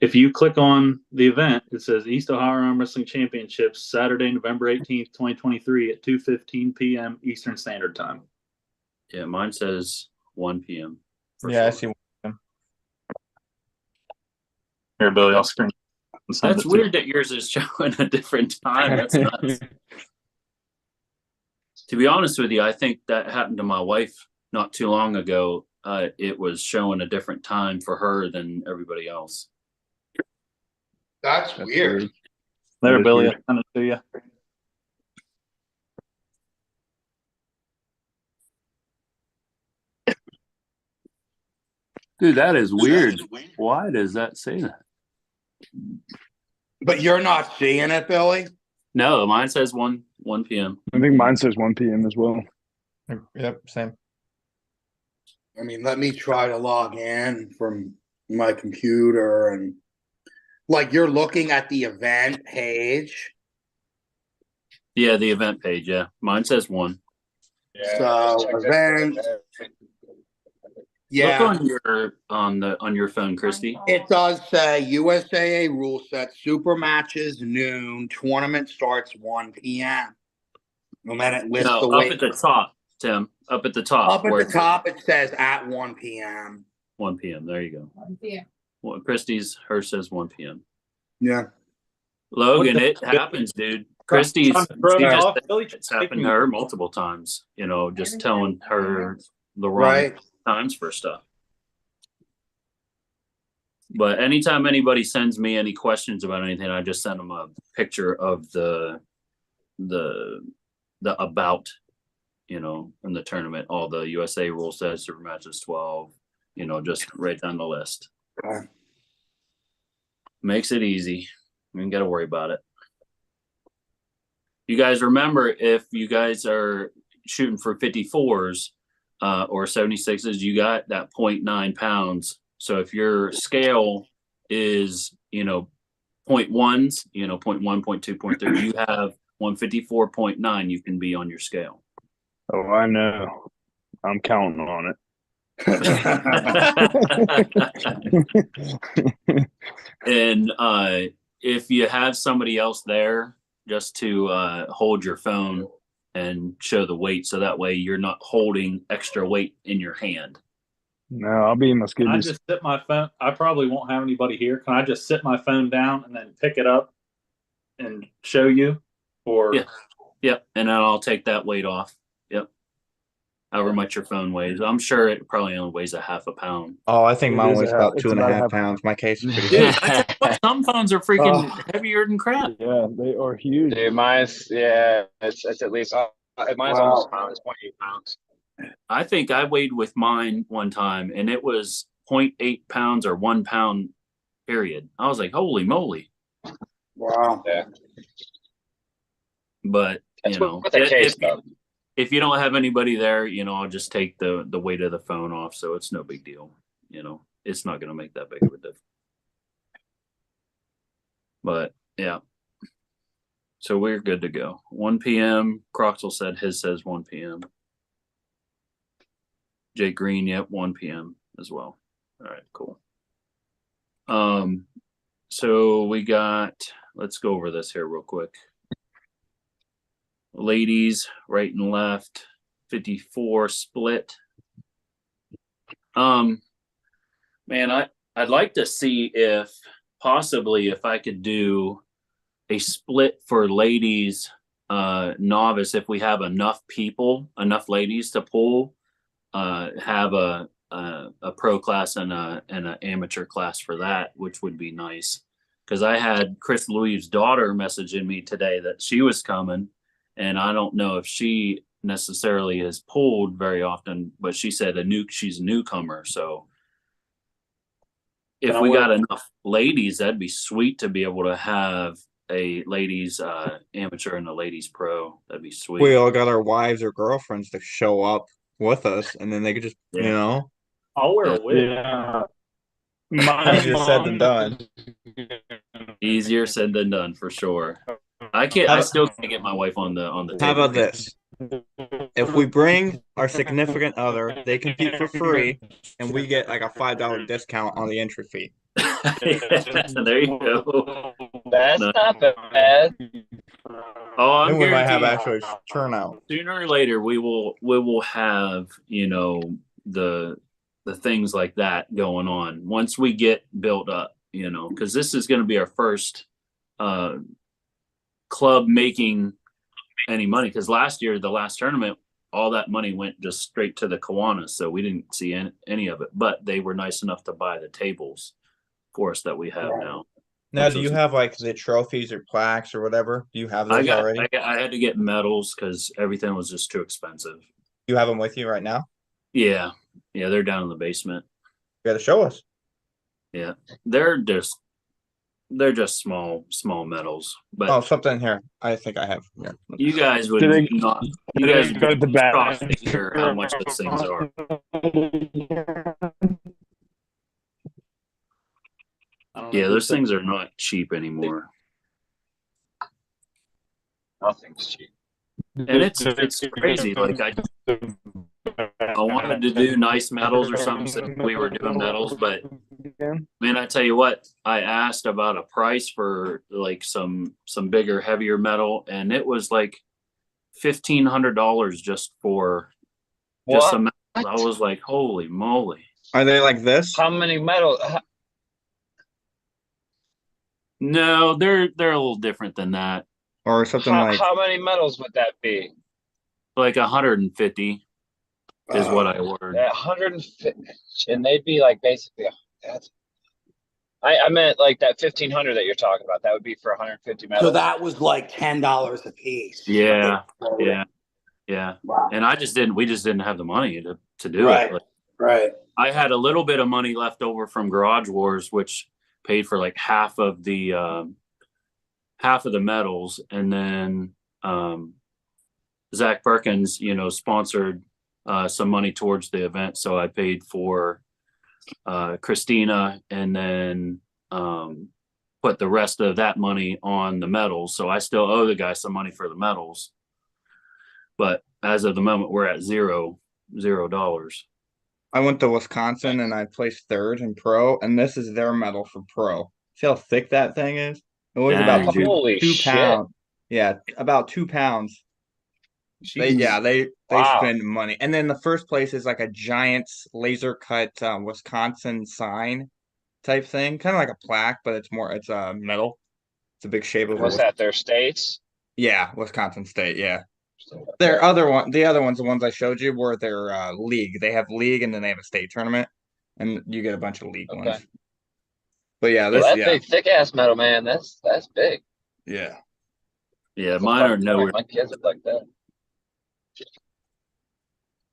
If you click on the event, it says East Ohio Arm Wrestling Championships, Saturday, November 18th, 2023 at 2:15 p.m. Eastern Standard Time. Yeah, mine says 1 p.m. for Yeah, I sure. see. Here, Billy, I'll screen. That's weird that yours is showing a different time. That's nuts. To be honest with you, I think that happened to my wife not too long ago. It was showing a different time for her than everybody else. That's weird. There, That's Billy, weird. I'll send it to you. Dude, that is weird. Why does that say that? But you're not seeing it, Billy? No, mine says 1 p.m. I think mine says 1 p.m. as well. Yep, same. I mean, let me try to log in from my computer, and like you're looking at the event page. Yeah, the event page. Yeah, mine says 1. So event. Yeah, Look on your phone, Christy. it does say USAA rule set, super matches noon, tournament starts 1 p.m. And then it lists No, the up weight. at the top, Tim. Up at the top. Up at where the it says top, it says at 1 p.m. 1 p.m. There you go. Well, Christie's, hers says 1 p.m. Yeah. Logan, What the- it happens, dude. Christie's, Trying to throw she me just off, Billy, it's take happened me- to her multiple times. You know, just telling her the wrong Right. times for stuff. But anytime anybody sends me any questions about anything, I just send them a picture of the about, you know, in the tournament. All the USA rule says super matches 12, you know, just right down the list. Okay. Makes it easy. We ain't got to worry about it. You guys remember, if you guys are shooting for 54s or 76s, you got that 0.9 pounds. So if your scale is, you know, 0.1s, you know, 0.1, 0.2, 0.3, you have 154.9, you can be on your scale. Oh, I know. I'm counting on it. And if you have somebody else there, just to hold your phone and show the weight, so that way you're not holding extra weight in your hand. No, I'll be in my Can I skibbies. just sit my phone? I probably won't have anybody here. Can I just sit my phone down and then pick it up and show you? Or Yeah. Yep. And then I'll take that weight off. Yep. However much your phone weighs. I'm sure it probably only weighs a half a pound. Oh, I think It mine is weighs a- about it's 2.5 about a half- pounds. My case is pretty Dude, heavy. I tell you what, some phones are freaking Oh. heavier than crap. Yeah, they are huge. Dude, mine's it's at least mine's Wow. almost pound. It's 0.8 pounds. I think I weighed with mine one time and it was 0.8 pounds or 1 pound, period. I was like, holy moly. Wow. Yeah, But, that's you know, what the case though. if you don't have anybody there, you know, I'll just take the weight of the phone off. So it's no big deal. You know, it's not going to make that big of a difference. But yeah. So we're good to go. 1 p.m. Croxel said his says 1 p.m. Jake Green, yep, 1 p.m. as well. All right, cool. So we got, let's go over this here real quick. Ladies, right and left, 54 split. Man, I'd like to see if possibly if I could do a split for ladies novice, if we have enough people, enough ladies to pull, have a pro class and an amateur class for that, which would be nice. Because I had Chris Louis' daughter messaging me today that she was coming, and I don't know if she necessarily has pulled very often, but she said she's a newcomer. So if Can I we work- got enough ladies, that'd be sweet to be able to have a ladies amateur and a ladies pro. That'd be sweet. We all got our wives or girlfriends to show up with us, and then they could just, you Yeah. know, I'll wear Yeah. a wig. Yeah. easier said than done. Easier said than done for sure. I still can't get my wife on the How table. about this? If we bring our significant other, they compete for free, and we get like a $5 discount on the entry fee. There you go. That's No. not bad. Oh, I'm Then we might have guaranteed actually turnout. sooner or later we will have, you know, the things like that going on once we get built up, you know, because this is going to be our first club making any money, because last year, the last tournament, all that money went just straight to the Kiwanis, so we didn't see any of it, but they were nice enough to buy the tables for us that we have now. Now, do you have like the trophies or plaques or whatever? Do you have those already? I had to get medals because everything was just too expensive. You have them with you right now? Yeah, they're down in the basement. You got to show us. Yeah, they're just small medals, but Oh, something here. I think I have. Yeah. you guys would Do they- not. You do guys they would go to the back? shocked to hear how much those things are. I don't know Yeah, who those said- things are not cheap anymore, Nothing's cheap. and it's crazy. Like I wanted to do nice medals or something since we were doing medals, but man, I tell you what, I asked about a price for like some bigger, heavier metal, and it was like $1,500 just for some medals. I was like, holy moly. Are they like this? How many medals? No, they're a little different than that. or something like? How many medals would that be? Like 150 is what I Oh, ordered. 150, and they'd be like basically. That's, I meant like that 1,500 that you're talking about. That would be for 150 So medals. that was like $10 a piece. Yeah, Wow. yeah. And we just didn't have the money to do Right. it. Like, Right. I had a little bit of money left over from Garage Wars, which paid for like half of the medals, and then Zach Perkins, sponsored some money towards the event, so I paid for Christina, and then put the rest of that money on the medals. So I still owe the guy some money for the medals, but as of the moment, we're at $0. I went to Wisconsin and I placed third in pro, and this is their medal for pro. See how thick that thing is? It weighs about Dang, dude. Holy two shit. pounds. Yeah, about 2 pounds. They Jeez. Wow. spend money. And then the first place is like a giant laser cut Wisconsin sign type thing, kind of like a plaque, but it's metal. It's a big shape of Was a that their states? yeah, Wisconsin State, yeah. The other ones, the ones I showed you were their league. They have league and then they have a state tournament, and you get a bunch of league Okay. ones. But yeah, Well, this that big thick ass metal, man. That's big. yeah. Yeah, mine are nowhere. My kids would like that.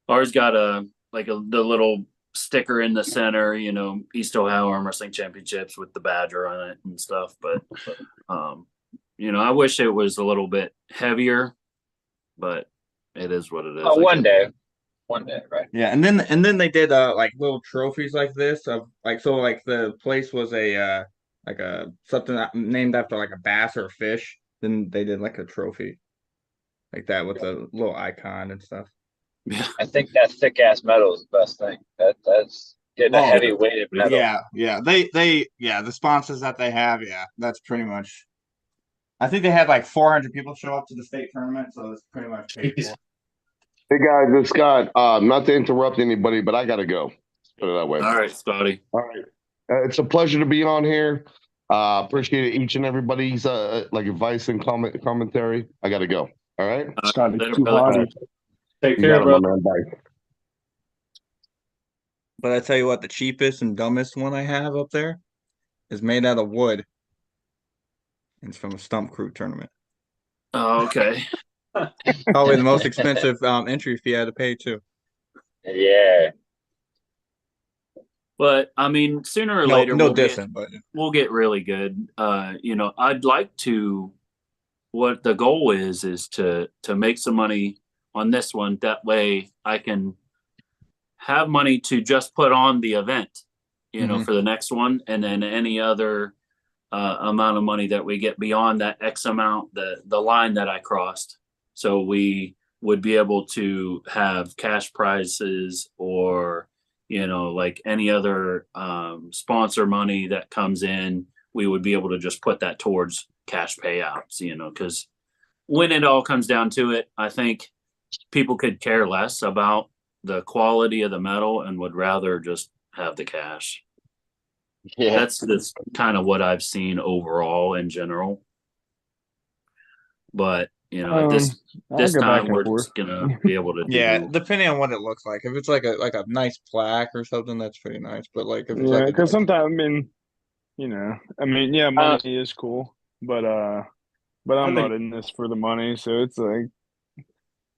Ours got the little sticker in the center, East Ohio Arm Wrestling Championships with the badger on it and stuff. But I wish it was a little bit heavier, but it is what it is. Oh, one day, right? Yeah, and then they did like little trophies like this of like the place was a like a something named after like a bass or a fish. Then they did like a trophy like that with a little icon and stuff. Yeah. I think that thick ass metal is the best thing. That's getting a Oh, heavy weighted metal. Yeah. The sponsors that they have, yeah, that's pretty much. I think they had like 400 people show up to the state tournament, so it's pretty much paid for. Hey guys, it's Scott. Not to interrupt anybody, but I gotta go. Let's put it that way. All right, Scotty. All right. It's a pleasure to be on here. Appreciate each and everybody's like advice and commentary. I gotta go. All right. Scotty, Later, too brother. hotty. Take You care, got it, my bro. man. Bye. But I tell you what, the cheapest and dumbest one I have up there is made out of wood. It's from a stump crew tournament. Oh, okay. Probably the most expensive entry fee I had to pay too. Yeah. But I mean, sooner or No, later no dissing, but we'll get really good. I'd like to. What the goal is to make some money on this one. That way, I can have money to just put on the event, Mhm. for the next one, and then any other amount of money that we get beyond that X amount, the line that I crossed. So we would be able to have cash prizes or, like any other sponsor money that comes in, we would be able to just put that towards cash payouts, because when it all comes down to it, I think people could care less about the quality of the metal and would rather just have the cash. Yeah. That's kind of what I've seen overall in general. But this I go back time and we're forth. just gonna be able to yeah, do. depending on what it looks like. If it's like a nice plaque or something, that's pretty nice. But like if it's Yeah, like because a sometimes yeah, money is cool, but I'm not in this for the money, so it's like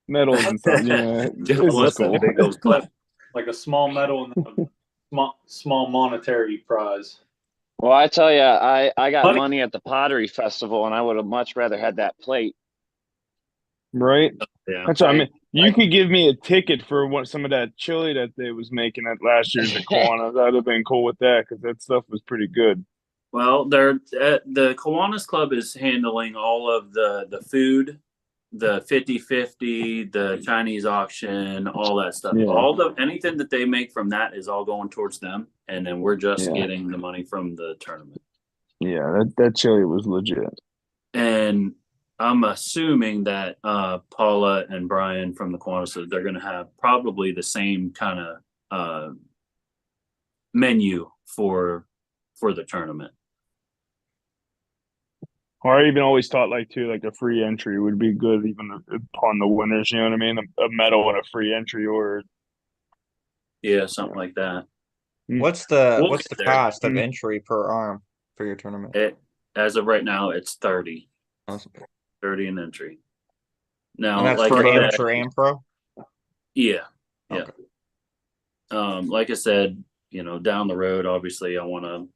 medals and stuff. Just this is listen to cool. Big O's clip. Like a small medal and a small monetary prize. Well, I tell you, I got Money- money at the Pottery Festival, and I would have much rather had that plate. Right? Yeah. That's what I mean. You Like- could give me a ticket for some of that chili that they was making at last year's at Kiwanis. I'd have been cool with that because that stuff was pretty good. Well, the Kiwanis Club is handling all of the food, the 50/50, the Chinese auction, all that stuff. Yeah. Anything that they make from that is all going towards them, and then we're just Yeah. getting the money from the tournament. Yeah, that chili was legit. And I'm assuming that Paula and Brian from the Kiwanis, they're going to have probably the same kind of menu for the tournament. Or I even always thought like too, like a free entry would be good even upon the winners. You know what I mean? A medal and a free entry, or Yeah, something like that. What's the We'll get there. cost of entry per arm for your tournament? As of right now, it's 30. Awesome. 30 an entry. And Now, that's like for I said, amateur and pro? yeah. Okay. Like I said, down the road, obviously I want to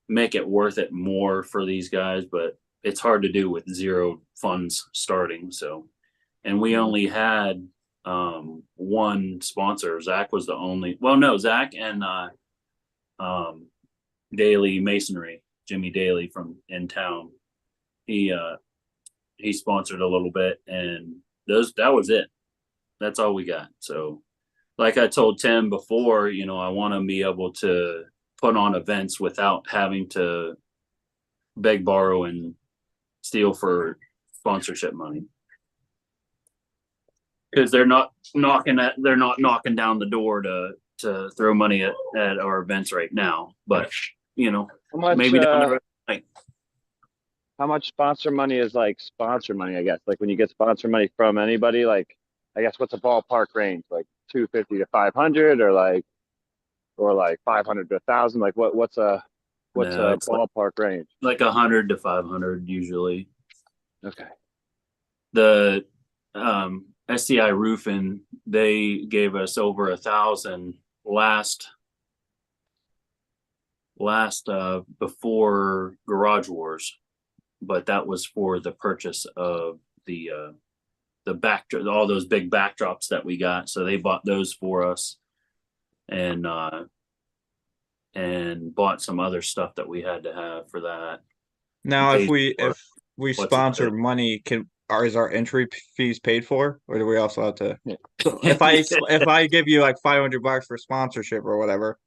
make it worth it more for these guys, but it's hard to do with zero funds starting. So, and we only had one sponsor. Zach was the only, well, no, Zach and Daily Masonry, Jimmy Daly from in town. He sponsored a little bit, and that was it. That's all we got. So, like I told Tim before, I want to be able to put on events without having to beg, borrow, and steal for sponsorship money, because they're not knocking down the door to throw money at our events right now. But How much, maybe down the road. how much sponsor money is like sponsor money? I guess like when you get sponsor money from anybody, like I guess what's a ballpark range? Like 250 to 500, or like 500 to 1,000. Like what's a It's ballpark range? like 100 to 500 usually. Okay. The SCI Roofing, they gave us over 1,000 last before Garage Wars, but that was for the purchase of the backdrop, all those big backdrops that we got. So they bought those for us, and bought some other stuff that we had to have for that. Now, if we What's it sponsor say? money, is our entry fees paid for, or do we also have to? Yeah. So if I give you like $500 for sponsorship or whatever,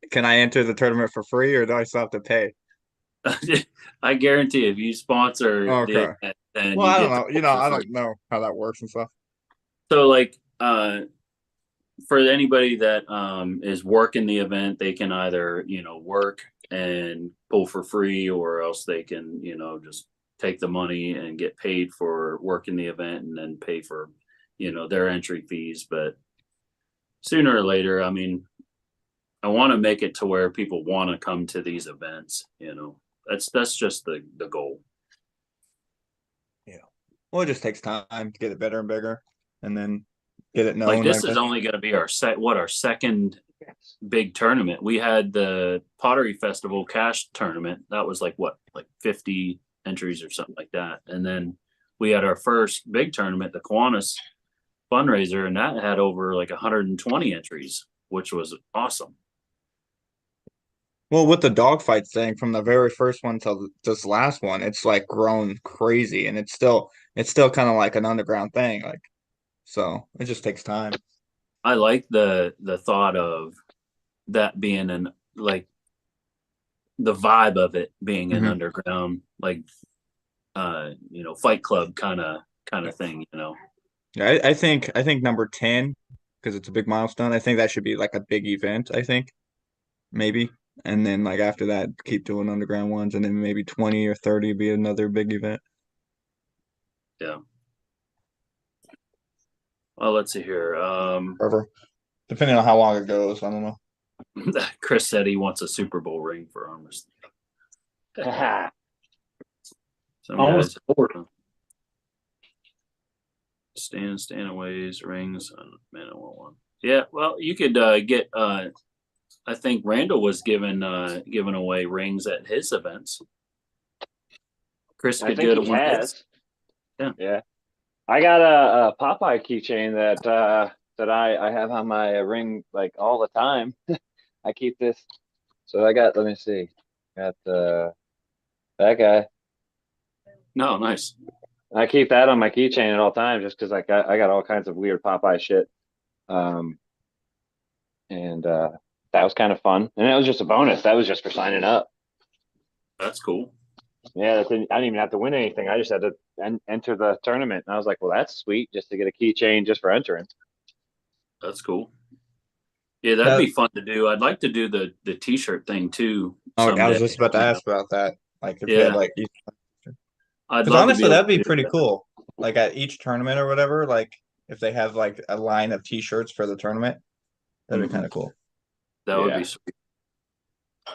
can I enter the tournament for free, or do I still have to pay? I guarantee if you sponsor Okay. the event, then Well, I you don't know. get I for free. don't know how that works and stuff. So like for anybody that is working the event, they can either work and pull for free, or else they can just take the money and get paid for working the event and then pay for their entry fees. But sooner or later, I mean, I want to make it to where people want to come to these events. That's just the goal. Well, it just takes time to get it better and bigger, and then get it known. Like this is only going to be our second big tournament. We had the Pottery Festival cash tournament. That was like 50 entries or something like that. And then we had our first big tournament, the Kiwanis fundraiser, and that had over like 120 entries, which was awesome. Well, with the dogfight thing from the very first one till this last one, it's like grown crazy, and it's still kind of like an underground thing. Like, so it just takes time. I like the thought of that being like the vibe of it being an underground, like fight club kind of thing. Yeah, I think number 10, because it's a big milestone. I think that should be like a big event. I think maybe, and then like after that, keep doing underground ones, and then maybe 20 or 30 be another big event. Yeah. Well, let's see here. Forever. Depending on how long it goes, I don't know. Chris said he wants a Super Bowl ring for arm wrestling. Some guys stand aways, rings, man, I want one. Yeah, well, you could get. I think Randall was giving away rings at his events. Chris could go to one of his. Yeah. I got a Popeye keychain that I have on my ring like all the time. I keep this. So I got. Let me see. Got that guy. No, nice. I keep that on my keychain at all times, just because I got all kinds of weird Popeye shit. And that was kind of fun, and it was just a bonus. That was just for signing up. That's cool. Yeah, I didn't even have to win anything. I just had to enter the tournament, and I was like, "Well, that's sweet, just to get a keychain just for entering." That's cool. Yeah, that'd be fun to do. I'd like to do the T-shirt thing too. Oh, someday. I was just about to ask about that. Like, if you had like, I'd Because love to honestly, be able that'd to be do pretty that. cool. Like at each tournament or whatever, like if they have like a line of t-shirts for the tournament, that'd be Mhm. kind of cool. That would Yeah. be sweet.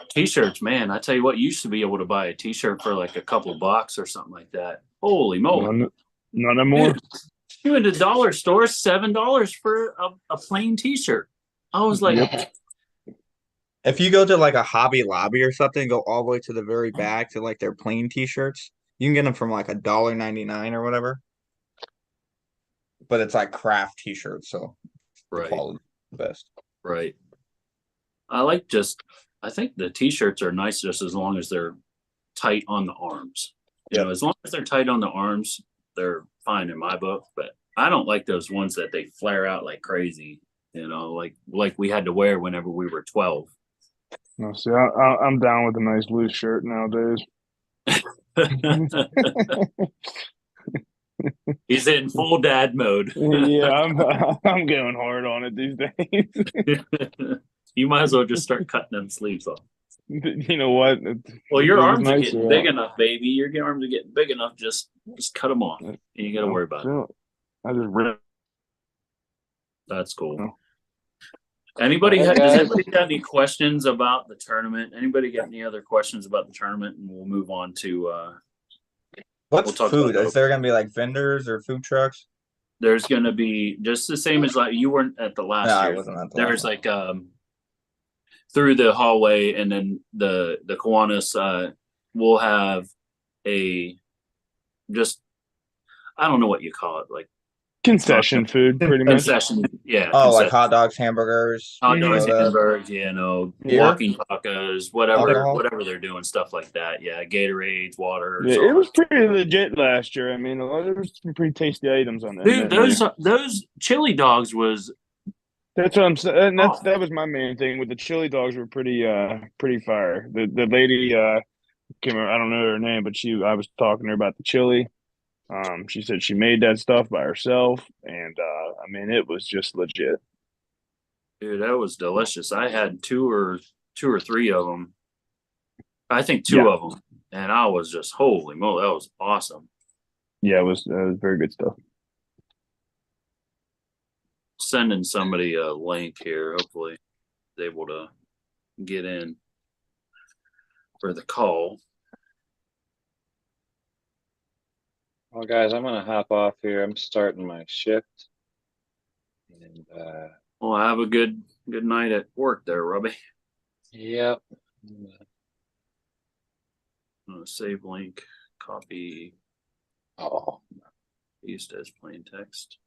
T-shirts, man. I tell you what, you used to be able to buy a T-shirt for like a couple bucks or something like that. Holy moly! None, none more. Dude, you went to dollar store, $7 for a plain T-shirt. I was like, Yep. If you go to like a Hobby Lobby or something, go all the way to the very back to like their plain t-shirts, you can get them from like $1.99 or whatever. But it's like craft t-shirts, so the right, quality is the best. right. I think the T-shirts are nice just as long as they're tight on the arms. You know, Yep. as long as they're tight on the arms, they're fine in my book. But I don't like those ones that they flare out like crazy. You know, like we had to wear whenever we were 12. No, see, I'm down with a nice loose shirt nowadays. He's in full dad mode. Yeah, I'm going hard on it these days. You might as well just start cutting them sleeves off. You know what? Well, your It was arms are nicer getting big out. enough, baby. Your arms are getting big enough. Just cut them off. You got to worry about it. So, I just ripped. That's cool. Oh. Anybody Hey, does guys. anybody got any questions about the tournament? Anybody got any other questions about the tournament? And we'll move on to What's We'll talk food? about Is there gonna be like vendors or food trucks? there's gonna be just the same as like you weren't at the last No, I year. wasn't at the There's last like through the hallway and then the Kiwanis will have a just I don't know what you call it, like Concession food, pretty much. concession. Yeah, Oh, like concession. hot dogs, hamburgers, Hot dogs, soda, hamburgers, you know, Beer? walking tacos, whatever, Alcohol? whatever they're doing, stuff like that. Yeah, Gatorades, waters. Yeah, all it was that. pretty legit last year. I mean, there was some pretty tasty items on that. Dude, menu. those chili dogs was That's what I'm saying. Oh. That was my main thing with the chili dogs were pretty fire. The lady can't remember, I don't know her name, but I was talking to her about the chili. She said she made that stuff by herself, and I mean it was just legit. dude, that was delicious. I had two or three of them. I think two Yeah. of them, and I was just holy moly, that was awesome. Yeah, it was very good stuff. Sending somebody a link here. Hopefully, they're able to get in for the call. Well, guys, I'm gonna hop off here. I'm starting my shift. And Well, have a good night at work there, Robbie. yep. I'm gonna save link, copy, Oh, paste as plain text.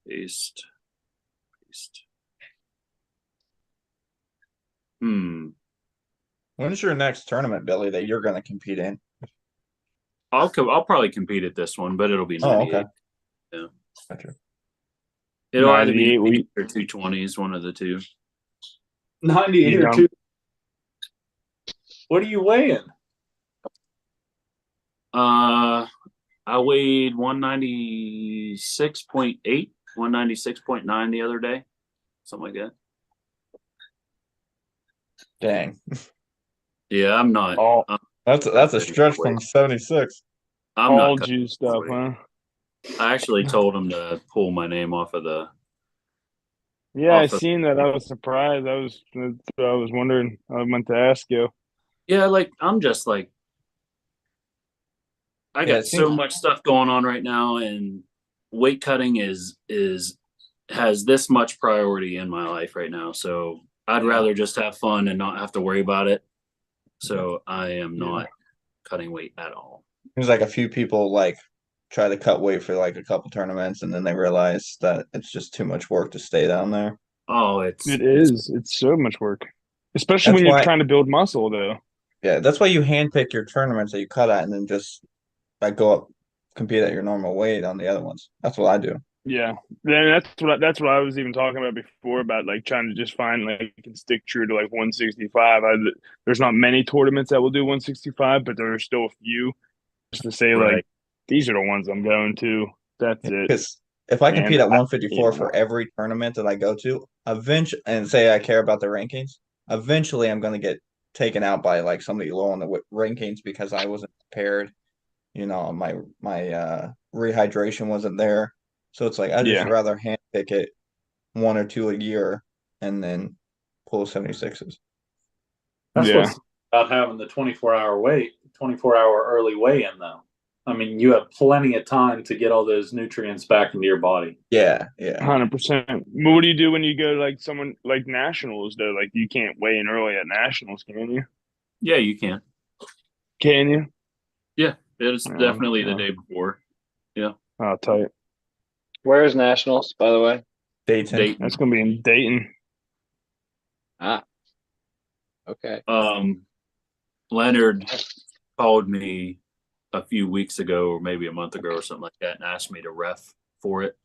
Paste. When's your next tournament, Billy, that you're gonna compete in? I'll probably compete at this one, but it'll be Oh, 98. okay. Yeah. Gotcha. It'll either be 98 or 220s, one of the two. 98 Yeah. or two. What are you weighing? I weighed 196.8, 196.9 the other day, something like that. Dang. Yeah, I'm not. All That's a stretch from 76. I'm not all cutting juice stuff, weight. huh? I actually told him to pull my name off of the. Yeah, I Off of- seen that. I was surprised. I was wondering. I meant to ask you. Yeah, like I'm just like I Yeah, got it so seems- much stuff going on right now, and weight cutting has this much priority in my life right now. So I'd rather just have fun and not have to worry about it. So I am not cutting weight at all. There's like a few people like try to cut weight for like a couple tournaments and then they realize that it's just too much work to stay down there. Oh, It is. It's so much work, especially That's when you're why- trying to build muscle, though. Yeah, that's why you handpick your tournaments that you cut at and then just like go up, compete at your normal weight on the other ones. That's what I do. Yeah, then that's what I was even talking about before about like trying to just find like and stick true to like 165. There's not many tournaments that will do 165, but there are still a few. Just to say Right. like these are the ones I'm going to. That's it. Because if I compete And at 154 yeah. for every tournament that I go to, eventually, and say I care about the rankings, eventually I'm going to get taken out by like somebody low on the rankings because I wasn't prepared. You know, my rehydration wasn't there. So it's like I just Yeah. rather hand pick it 1 or 2 a year and then pull 76s. That's Yeah. what's about having the 24-hour early weigh-in though. I mean, you have plenty of time to get all those nutrients back into your body. Yeah, yeah. 100%. But what do you do when you go to like someone like nationals though? Like you can't weigh in early at nationals, can you? Yeah, you can. Can you? Yeah, it's definitely the day before. Yeah. Oh, tight. Where is nationals, by the way? Dayton. That's gonna be in Dayton. Ah, okay. Leonard called me a few weeks ago, or maybe a month ago, or something like that, and asked me to ref for it.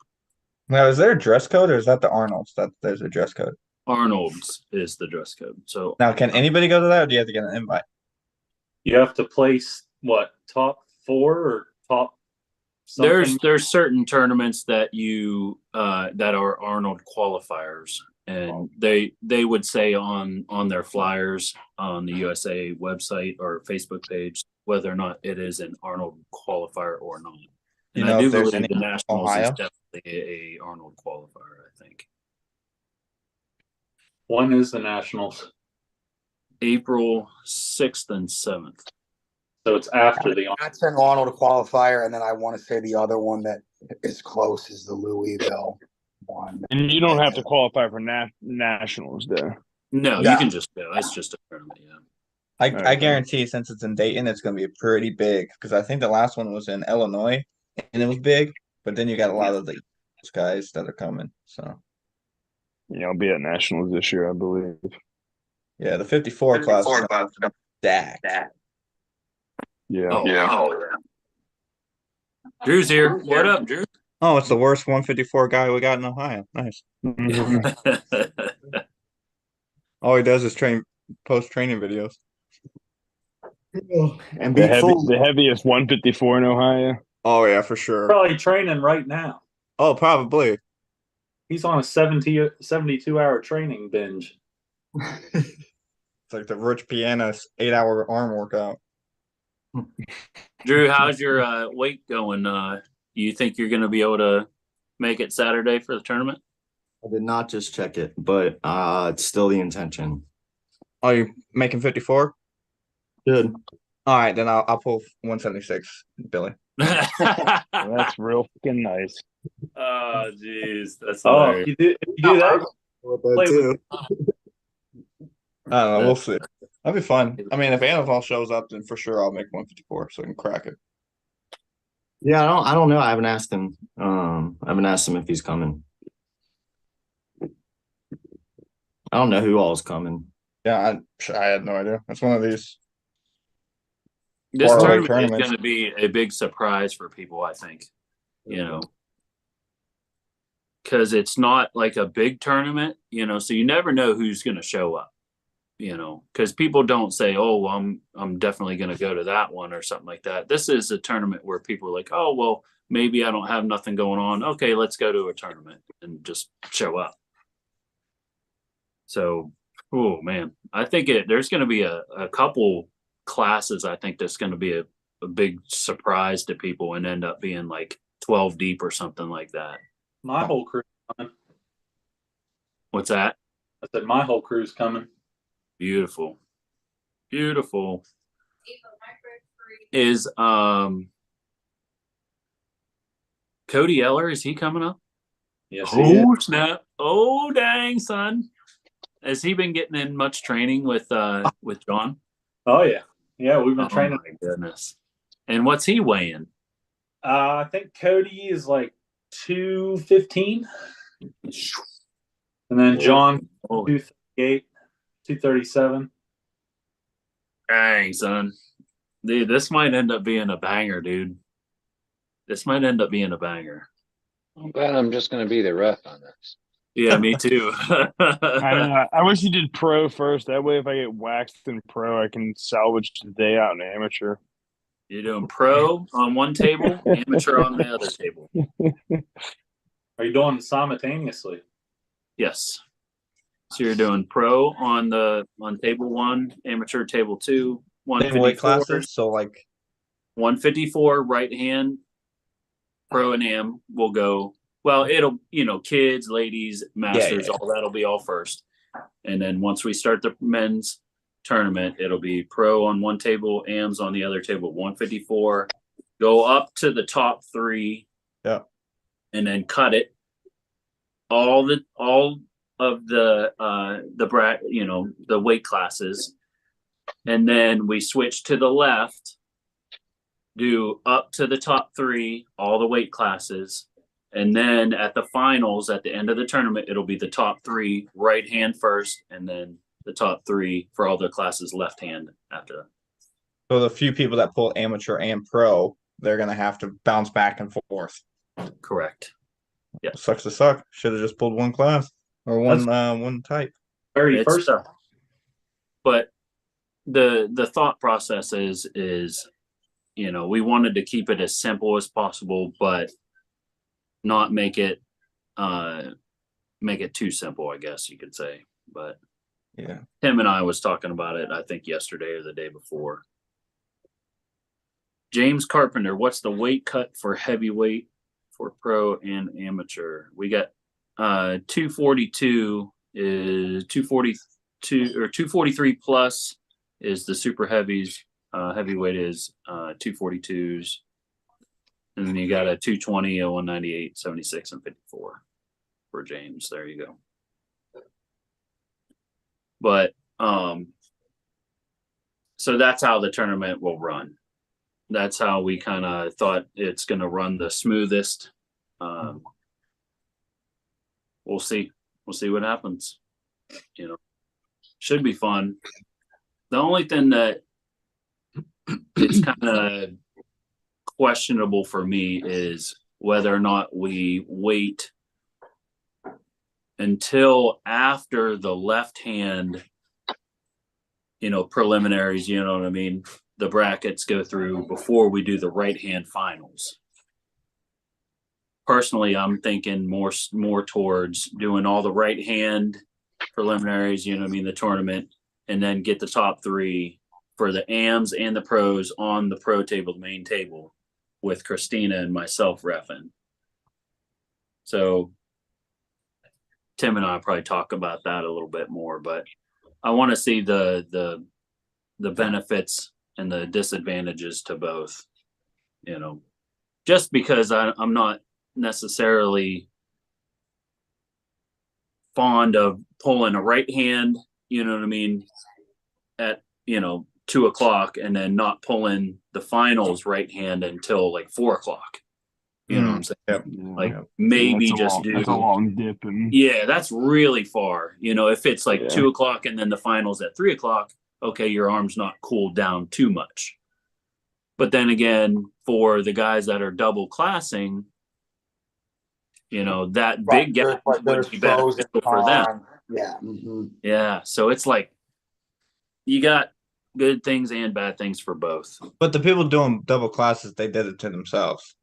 Now, is there a dress code or is that the Arnold's that there's a dress code? Arnold's is the dress code. So Now, can anybody go to that or do you have to get an invite? You have to place what, top 4 or top something? there's certain tournaments that you that are Arnold qualifiers, and they would say on their flyers on the USA website or Facebook page whether or not it is an Arnold qualifier or not. You And know I do if there's believe any the Nationals is Ohio? definitely a Arnold qualifier, I think. When is the nationals? April 6th and 7th. So it's after the. That's an Arnold qualifier, and then I want to say the other one that is close is the Louisville one. And you don't have to qualify for nationals there. No, Yeah. you can just go. It's just a tournament, yeah. I Okay. guarantee since it's in Dayton, it's going to be pretty big because I think the last one was in Illinois and it was big, but then you got a lot of the guys that are coming. So Yeah, I'll be at nationals this year, I believe. yeah, the 54 class is stacked. Yeah. Oh, yeah. Drew's here. What up, Drew? Oh, it's the worst 154 guy we got in Ohio. Nice. Mhm. All he does is post training videos. And The heaviest 154 in Ohio. Oh yeah, for sure. Probably training right now. Oh, probably. He's on a 72-hour training binge. It's like the Rich Piana's 8-hour arm workout. Drew, how's your weight going? You think you're going to be able to make it Saturday for the tournament? I did not just check it, but it's still the intention. Oh, you making 54? Good. All right, then I'll pull 176, Billy. That's real fucking nice. Oh, jeez, that's Oh, hilarious. if you do that, play with I don't know. We'll see. That'll be fun. I mean, if Anatol shows up, then for sure I'll make 154 so I can crack it. Yeah, I don't know. I haven't asked him. I haven't asked him if he's coming. I don't know who all is coming. Yeah, I had no idea. It's one of these. This Far away tournament is tournaments. going to be a big surprise for people, I think. You know, because it's not like a big tournament, you know, so you never know who's going to show up, you know, because people don't say, oh, I'm definitely going to go to that one or something like that. This is a tournament where people are like, oh, well, maybe I don't have nothing going on. Okay, let's go to a tournament and just show up. So, oh man, I think there's going to be a couple classes. I think that's going to be a big surprise to people and end up being like 12 deep or something like that. my whole crew coming. What's that? I said my whole crew's coming. Beautiful. Beautiful. Is Cody Eller, is he coming up? Yes, Oh snap. Oh dang, son. Has he been getting in much training with John? Oh yeah, we've been Oh training. my goodness. And what's he weighing? I think Cody is like 215, and then John Holy 238, 237. dang, son. Dude, this might end up being a banger, dude. This might end up being a banger. I'm glad I'm just going to be the ref on this. Yeah, me too. I wish you did pro first. That way, if I get waxed in pro, I can salvage the day out in amateur. You're doing pro on one table, amateur on the other table. Are you doing simultaneously? Yes. So you're doing pro on table 1, amateur table 2, Same weight 154, classes, so like 154 right hand. Pro and am will go. Well, it'll kids, ladies, masters, yeah. all that'll be all first, and then once we start the men's tournament, it'll be pro on one table, AMs on the other table, 154. Go up to the top 3. Yeah. And then cut it. All of the the weight classes. And then we switch to the left, do up to the top 3, all the weight classes. And then at the finals, at the end of the tournament, it'll be the top 3 right hand first, and then the top 3 for all the classes left hand after that. So the few people that pull amateur and pro, they're gonna have to bounce back and forth. Correct. Yeah. Sucks to suck. Should have just pulled one class or one type. Very It's first. tough. But the thought process is we wanted to keep it as simple as possible, but not make it too simple, I guess you could say. But Yeah. Tim and I was talking about it, I think yesterday or the day before. James Carpenter, what's the weight cut for heavyweight for pro and amateur? We got 242 is 242 or 243 plus is the super heavies. Heavyweight is 242s. And then you got a 220, a 198, 76, and 54 for James. There you go. But so that's how the tournament will run. That's how we kind of thought it's going to run the smoothest. We'll see. We'll see what happens. Should be fun. The only thing that it's kind of questionable for me is whether or not we wait until after the left hand, preliminaries, you know what I mean? The brackets go through before we do the right hand finals. Personally, I'm thinking more towards doing all the right hand preliminaries, the tournament, and then get the top 3 for the AMs and the pros on the pro table, the main table, with Christina and myself reffing. So Tim and I probably talk about that a little bit more, but I want to see the benefits and the disadvantages to both, just because I'm not necessarily fond of pulling a right hand, you know what I mean, at 2:00 and then not pulling the finals right hand until like 4:00. You know what I'm saying? Yep. Like maybe that's a long dip. Yeah, that's really far. If it's like 2:00 and then the finals at 3:00, okay, your arm's not cooled down too much. But then again, for the guys that are double classing, that big gap would be beneficial for them. Yeah. Yeah. So it's like you got good things and bad things for both. But the people doing double classes, they did it to themselves.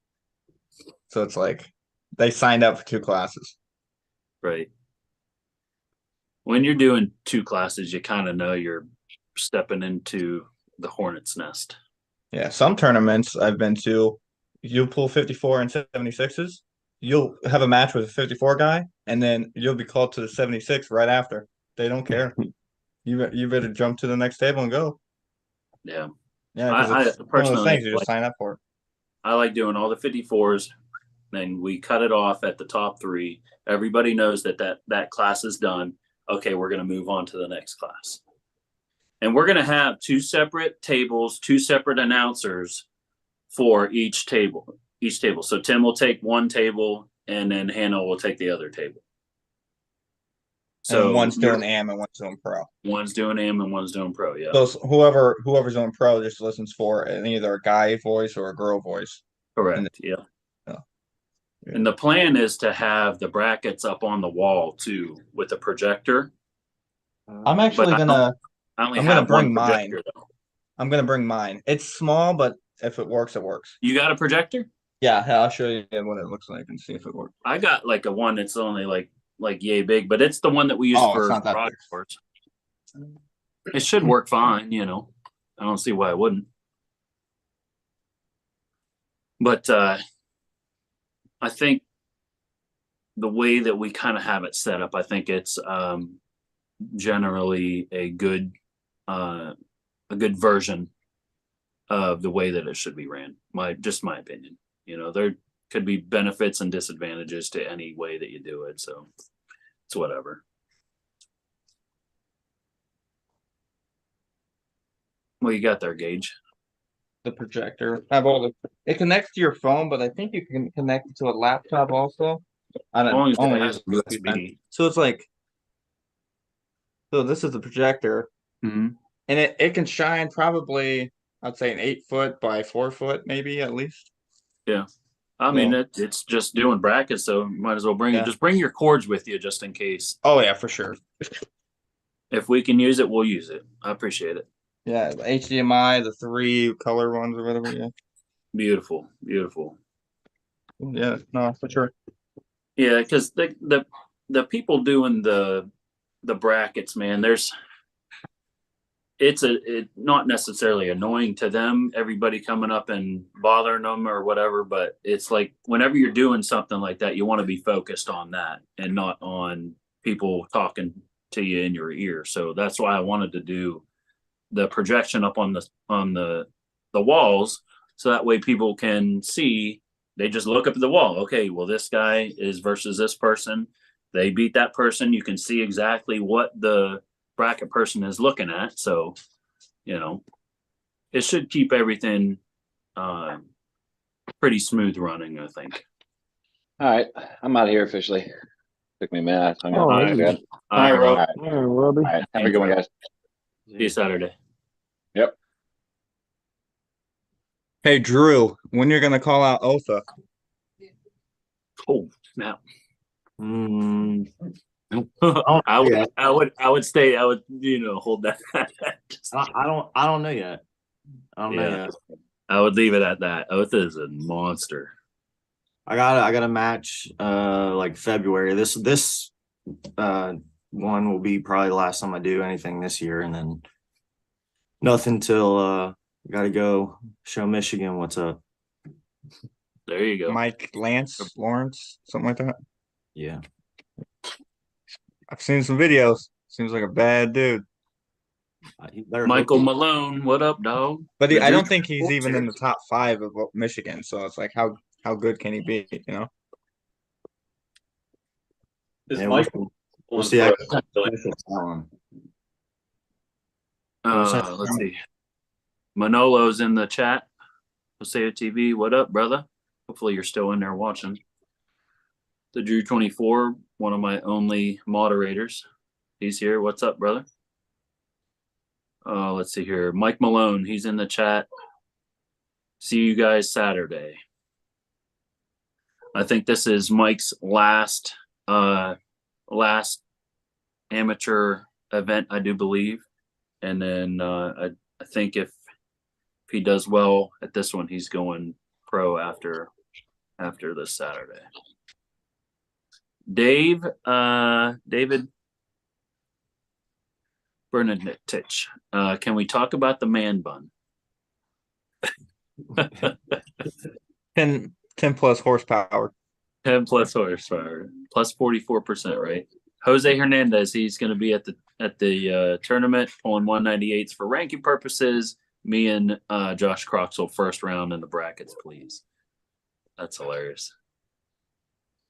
So it's like they signed up for 2 classes. Right. When you're doing 2 classes, you kind of know you're stepping into the hornet's nest. Yeah, some tournaments I've been to, you pull 54 and 76s, you'll have a match with a 54 guy, and then you'll be called to the 76 right after. They don't care. You better jump to the next table and go. Yeah. Yeah, because it's one of those things you just sign up for. I like doing all the 54s. Then we cut it off at the top 3. Everybody knows that class is done. Okay, we're going to move on to the next class. And we're going to have 2 separate tables, 2 separate announcers for each table. So Tim will take one table, and then Hannah will take the other table. So one's doing AM and one's doing pro. One's doing AM and one's doing pro. Yeah. So whoever's doing pro just listens for either a guy voice or a girl voice. Correct. Yeah. And the plan is to have the brackets up on the wall too with a projector. I'm actually gonna bring mine. Though. I'm gonna bring mine. It's small, but if it works, it works. You got a projector? Yeah, I'll show you what it looks like and see if it works. I got like a one that's only like like yay big, but it's the one that we use Oh, it's for not that garage big. doors. It should work fine, you know. I don't see why it wouldn't. But I think the way that we kind of have it set up, I think it's generally a good version of the way that it should be ran. My opinion. You know, there could be benefits and disadvantages to any way that you do it, so it's whatever. What you got there, Gage? The projector. I have all the. It connects to your phone, but I think you can connect it to a laptop also. I As long as only it use has USB. USB. So it's like. So this is the projector, Mhm. and it can shine probably, I'd say, an 8 foot by 4 foot, maybe at least. Yeah. I mean, So- it's just doing brackets, so might as well bring Yeah. just bring your cords with you just in case. Oh yeah, for sure. If we can use it, we'll use it. I appreciate it. Yeah, the HDMI, the 3 color ones or whatever. Yeah. Beautiful, beautiful. Yeah, no, for sure. Yeah, because the people doing the brackets, man, it's not necessarily annoying to them, everybody coming up and bothering them or whatever, but it's like whenever you're doing something like that, you want to be focused on that and not on people talking to you in your ear. So that's why I wanted to do the projection up on the walls, so that way people can see. They just look up at the wall. Okay, well, this guy is versus this person. They beat that person. You can see exactly what the bracket person is looking at. So, you know, it should keep everything pretty smooth running, I think. All right, I'm out of here officially. Took me a minute. I hung Oh, up. that's Okay. good. All right, Rob. All right. All right, Robbie. All right. Have a good one, guys. See you Saturday. Yep. Hey Drew, when you're gonna call out Otha? Oh, snap. Mm, I would stay. I would, hold that. I don't know yet. I don't know Yeah. yet. I would leave it at that. Oath is a monster. I got a match like February. This one will be probably the last time I do anything this year, and then nothing till gotta go show Michigan what's up. There you go. Mike Lawrence, something like that. Yeah. I've seen some videos. Seems like a bad dude. He better Michael hope- Malone, what up, dog? But The I don't dude's think he's cool, even too. in the top 5 of Michigan. So it's like how good can he be? You know. Is Yeah, Mike? we'll see. I- Let's see. Manolo's in the chat. Jose TV, what up, brother? Hopefully you're still in there watching. The Drew 24, one of my only moderators. He's here. What's up, brother? Let's see here. Mike Malone, he's in the chat. See you guys Saturday. I think this is Mike's last amateur event, I do believe. And then I think if he does well at this one, he's going pro after this Saturday. David Bernadette, can we talk about the man bun? 10 plus horsepower. 10 plus horsepower, plus 44%, right? Jose Hernandez, he's going to be at the tournament pulling 198s for ranking purposes. Me and Josh Croxel first round in the brackets, please. That's hilarious.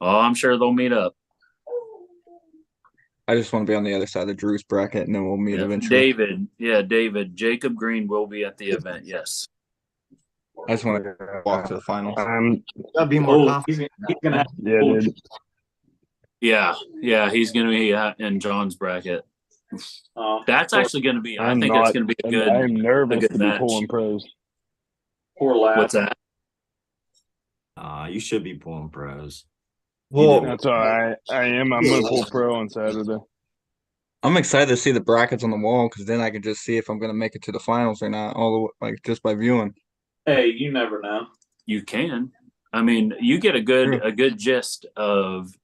Oh, I'm sure they'll meet up. I just want to be on the other side of Drew's bracket, and then we'll meet Yeah. eventually. David, Jacob Green will be at the event. Yes. I just want to walk to the finals. Gotta be more Oh, confident. he's gonna have Yeah, dude. Yeah, he's going to be in John's bracket. That's actually going to be. I think that's going to be a good. I'm nervous good to be match. pulling pros. poor lad. What's that? You should be pulling pros. Well, That's all right. I am. I'm gonna pull pro on Saturday. I'm excited to see the brackets on the wall because then I can just see if I'm going to make it to the finals or not, just by viewing. Hey, you never know. You can. I mean, you get a good gist of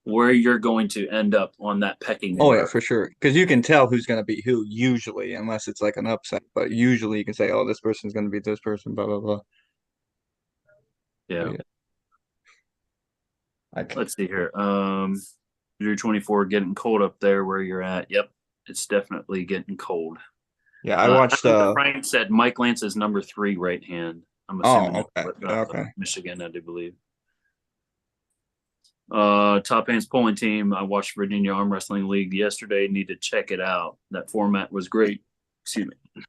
where you're going to end up on that pecking Oh order. yeah, for sure. Because you can tell who's gonna beat who usually, unless it's like an upset. But usually you can say, "Oh, this person's gonna beat this person." Blah blah blah. Yeah. Yeah. Okay. Let's see here. Drew 24 getting cold up there where you're at. Yep, it's definitely getting cold. Yeah, I watched. Frank said Mike Lance is number 3 right hand. I'm assuming okay. Okay. Michigan, I do believe. Top hands polling team. I watched Virginia Arm Wrestling League yesterday. Need to check it out. That format was great. Excuse me.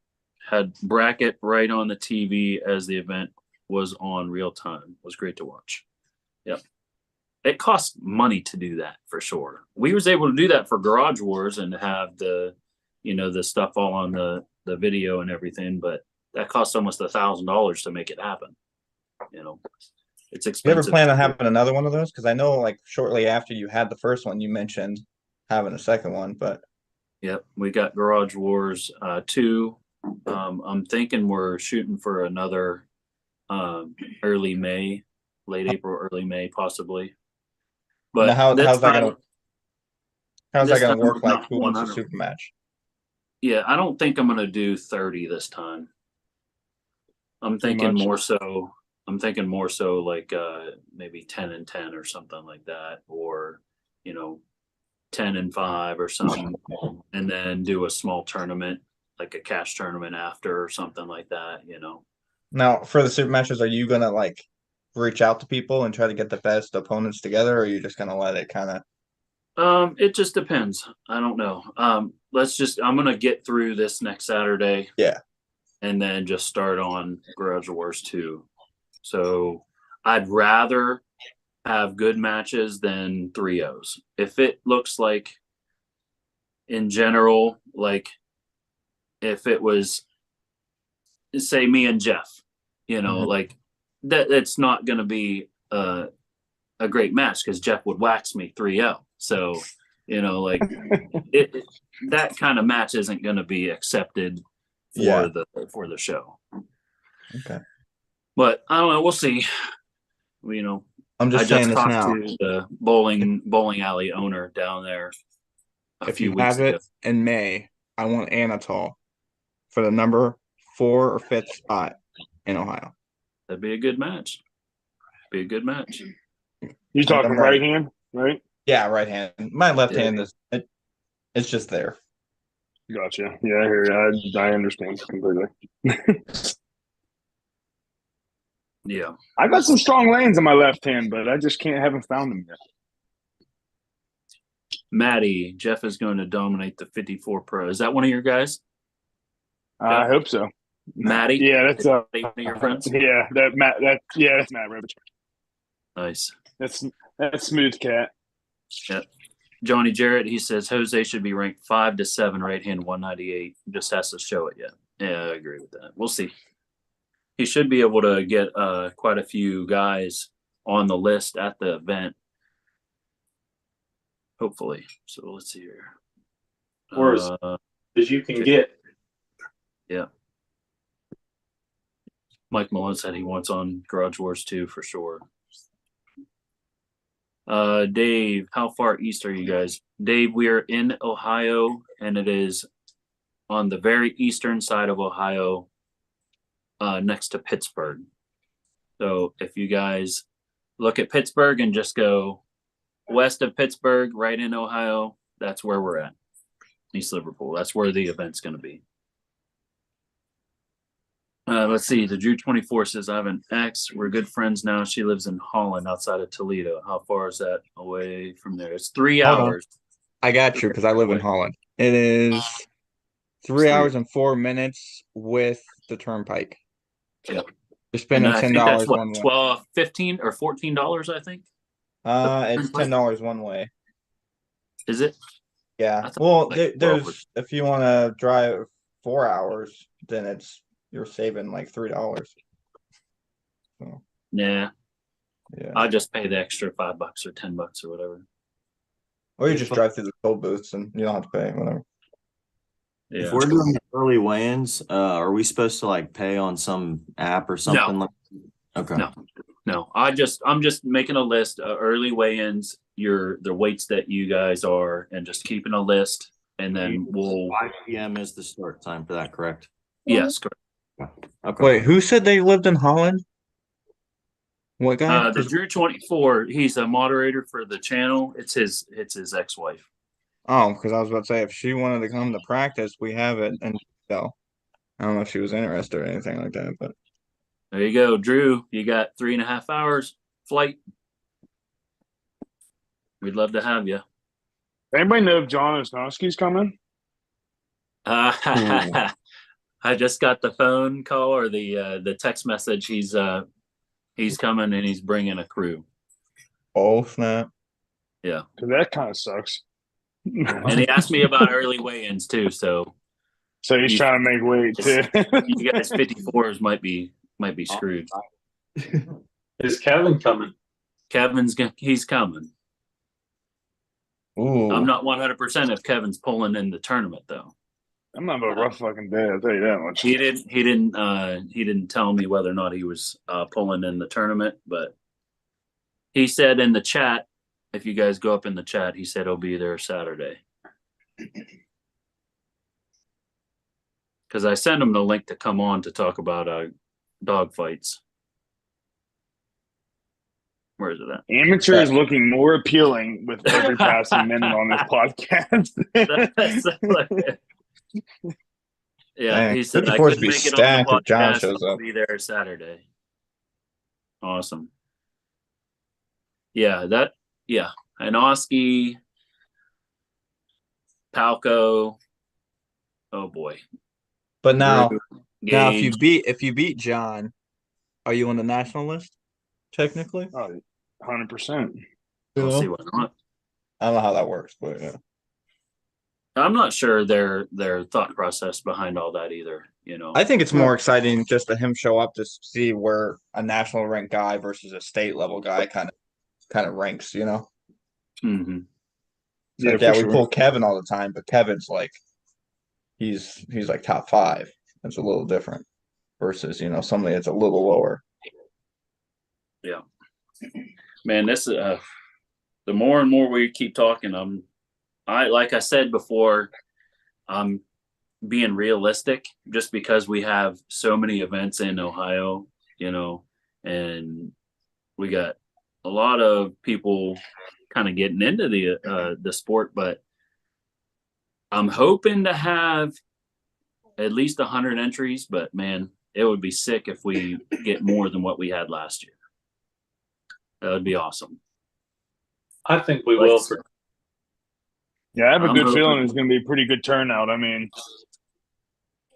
Had bracket right on the TV as the event was on real time. Was great to watch. Yep. It costs money to do that for sure. We was able to do that for Garage Wars and have the stuff all on the video and everything, but that costs almost $1,000 to make it happen. It's You expensive. ever plan on having another one of those? Because I know, like, shortly after you had the first one, you mentioned having a second one. But Yep, we got Garage Wars 2. I'm thinking we're shooting for another early May, late April, early May, possibly. But now, how's that gonna work? Like, who wants a 100. super match? Yeah, I don't think I'm gonna do 30 this time. I'm thinking more so. I'm thinking more so like maybe 10 and 10 or something like that, or 10 and 5 or something, and then do a small tournament, like a cash tournament after or something like that. Now, for the super matches, are you gonna like reach out to people and try to get the best opponents together, or are you just gonna let it kind of? It just depends. I don't know. I'm gonna get through this next Saturday. Yeah. And then just start on Garage Wars 2. So I'd rather have good matches than 3-0s. If it looks like, in general, like if it was, say, me and Jeff, like that, it's not going to be a great match because Jeff would wax me 3-0. So, like that kind of match isn't going to be accepted for the show. Okay. But I don't know. We'll see. I'm just saying this talked now. to the bowling alley owner down there If you have it in May, I want Anatol for the number 4 or 5th spot in Ohio. That'd be a good match. Be a good match. You're talking right hand, right? Yeah, right hand. My left hand is it's just there. Gotcha. Yeah, I hear you. I understand completely. Yeah. I got some strong lanes on my left hand, but I just haven't found them yet. Maddie, Jeff is going to dominate the 54 Pro. Is that one of your guys? I hope so. Maddie? Yeah, that's one of your friends. Yeah, that's Matt Rovich. Nice. That's smooth cat. Yep. Johnny Jarrett, he says Jose should be ranked 5 to 7 right hand 198. Just has to show it yet. Yeah, I agree with that. We'll see. He should be able to get quite a few guys on the list at the event. Hopefully. So let's see here. Or as you can get. Yeah. Mike Malone said he wants on Garage Wars 2 for sure. Dave, how far east are you guys? Dave, we are in Ohio, and it is on the very eastern side of Ohio, next to Pittsburgh. So if you guys look at Pittsburgh and just go west of Pittsburgh, right in Ohio, that's where we're at. East Liverpool. That's where the event's going to be. Let's see. The Drew 24 says, I have an ex. We're good friends now. She lives in Holland outside of Toledo. How far is that away from there? It's 3 hours. I got you because I live in Holland. It is 3 hours and 4 minutes with the turnpike. Yep. You're spending $10 one way. 12, $15 or $14, I think. It's $10 one way. Is it? Yeah. Well, there's if you want to drive 4 hours, then you're saving like $3. So, yeah. Yeah. I'll just pay the extra $5 or $10 or whatever. Or you just drive through the toll booths and you don't have to pay whatever. Yeah. If we're doing the early weigh-ins, are we supposed to like pay on some app or something? No. Okay. No. I'm just making a list of early weigh-ins the weights that you guys are and just keeping a list, and then we'll 5 p.m. is the start time for that, correct? yes, correct. Okay. Wait, who said they lived in Holland? What guy? The Drew 24, he's a moderator for the channel. It's his ex-wife. Oh, because I was about to say if she wanted to come to practice, we have it, and so I don't know if she was interested or anything like that, but There you go, Drew. You got 3.5 hours flight. We'd love to have you. Anybody know if John Osnowski's coming? I just got the phone call or the text message. He's coming and he's bringing a crew. oh snap! Yeah, Because that kind of sucks. and he asked me about early weigh-ins too. So he's trying to make weight too. you guys 54s might be screwed. Is Kevin coming? He's coming. Ooh, I'm not 100% if Kevin's pulling in the tournament though. I'm gonna have a rough fucking day. I'll tell you that much. He didn't tell me whether or not he was pulling in the tournament, but he said in the chat, if you guys go up in the chat, he said he'll be there Saturday. Because I sent him the link to come on to talk about dog fights. Where is it at? Amateur is looking more appealing with every passing minute on this podcast. Yeah, dang, he said I 54s couldn't be make it on stacked the if John podcast. shows I'll up. be there Saturday. Awesome. Yeah, and Oski, Palco. Oh boy. But now, Drew, now Gage. if you beat John, are you on the national list? Technically, 100%. I'll see why not. I don't know how that works, but yeah. I'm not sure their thought process behind all that either. You know, I think it's more exciting just to him show up to see where a national ranked guy versus a state level guy kind of ranks. You know, mm-hmm. it's like, yeah, we sure. pull Kevin all the time, but Kevin's like he's like top 5. It's a little different versus somebody that's a little lower. Yeah, man, this the more and more we keep talking, like I said before, I'm being realistic just because we have so many events in Ohio, and we got a lot of people kind of getting into the sport, but I'm hoping to have at least 100 entries, but man, it would be sick if we get more than what we had last year. That would be awesome. I think we will. Yeah, I have a I'm good hoping. feeling it's going to be a pretty good turnout. I mean,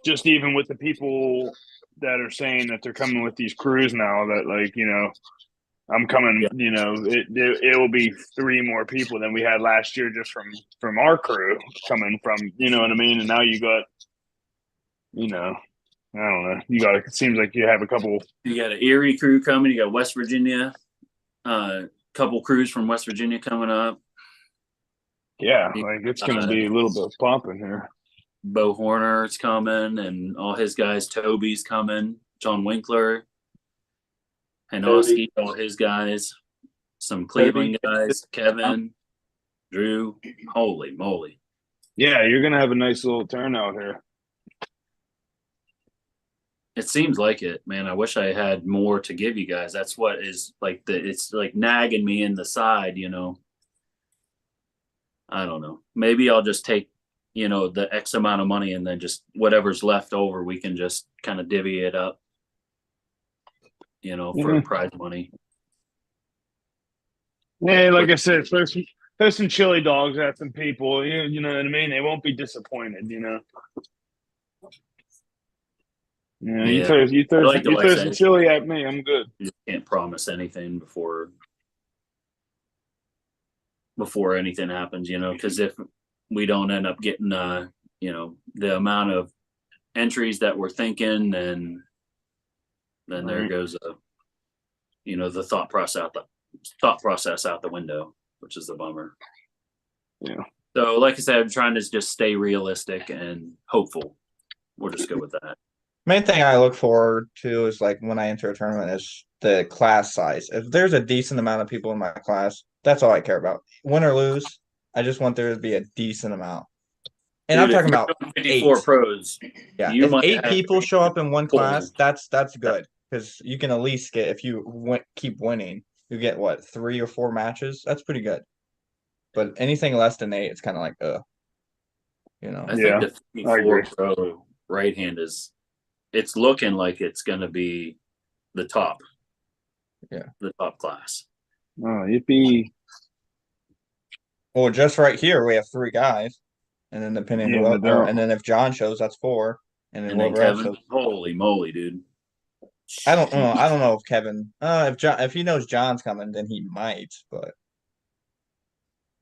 just even with the people that are saying that they're coming with these crews now, that I'm coming. Yeah. It will be 3 more people than we had last year just from our crew coming from. You know what I mean? And now you got, I don't know. It seems like you have a couple. You got an Erie crew coming. You got West Virginia. Couple crews from West Virginia coming up. Yeah, like it's going to be a little bit pumping here. Bo Horner's coming, and all his guys. Toby's coming. John Winkler, and Oski, all his guys. Some Cleveland guys. Kevin, Drew. Holy moly! Yeah, you're going to have a nice little turnout here. It seems like it, man. I wish I had more to give you guys. That's what is like it's like nagging me in the side, I don't know. Maybe I'll just take, the X amount of money and then just whatever's left over, we can just kind of divvy it up, for prize money. Yeah, like I said, throw some chili dogs at some people. You know what I mean? They won't be disappointed. Yeah, You throw like some chili at me, I'm good. You can't promise anything before anything happens, because if we don't end up getting, the amount of entries that we're thinking, then there goes the thought process out the window, which is the bummer. Yeah. So, like I said, I'm trying to just stay realistic and hopeful. We'll just go with that. Main thing I look forward to is like when I enter a tournament is the class size. If there's a decent amount of people in my class, that's all I care about. Win or lose, I just want there to be a decent amount. And I'm Dude, if talking you're about doing 54 eight. pros, Yeah, you if might 8 have people show up in one full. class, that's good because you can at least get if you keep winning, you get what 3 or 4 matches. That's pretty good. But anything less than 8, it's kind of like you know. I Yeah, think the I agree. 54 pro right hand it's looking like it's going to be the top. Yeah. The top class. Oh, yippee! Well, just right here we have 3 guys, and then depending Yeah, but they're and then if John shows, that's 4, and then And then whoever else Kevin, shows. holy moly, dude. I don't know. I don't know if Kevin. If he knows John's coming, then he might. But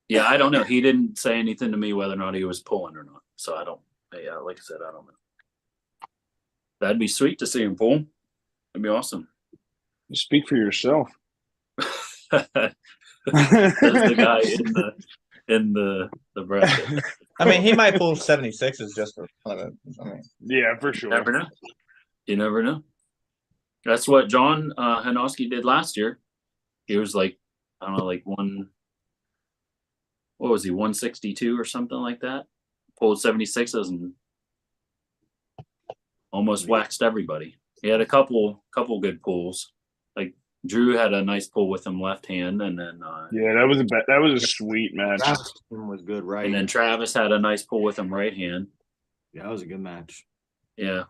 Yeah, I don't know. He didn't say anything to me whether or not he was pulling or not. So I don't. Yeah, like I said, I don't know. That'd be sweet to see him pull. That'd be awesome. speak for yourself. There's the guy in the bracket. I mean, he might pull 76s just for fun of it. I mean, Yeah, for sure. Never know. You never know. That's what John Hanowski did last year. He was like, I don't know, like what was he, 162 or something like that? Pulled 76s and almost waxed everybody. He had a couple good pulls. Like Drew had a nice pull with him left hand, and then Yeah, that was a sweet match. Travis was good, right? and then Travis had a nice pull with him right hand. Yeah, that was a good match. Yeah.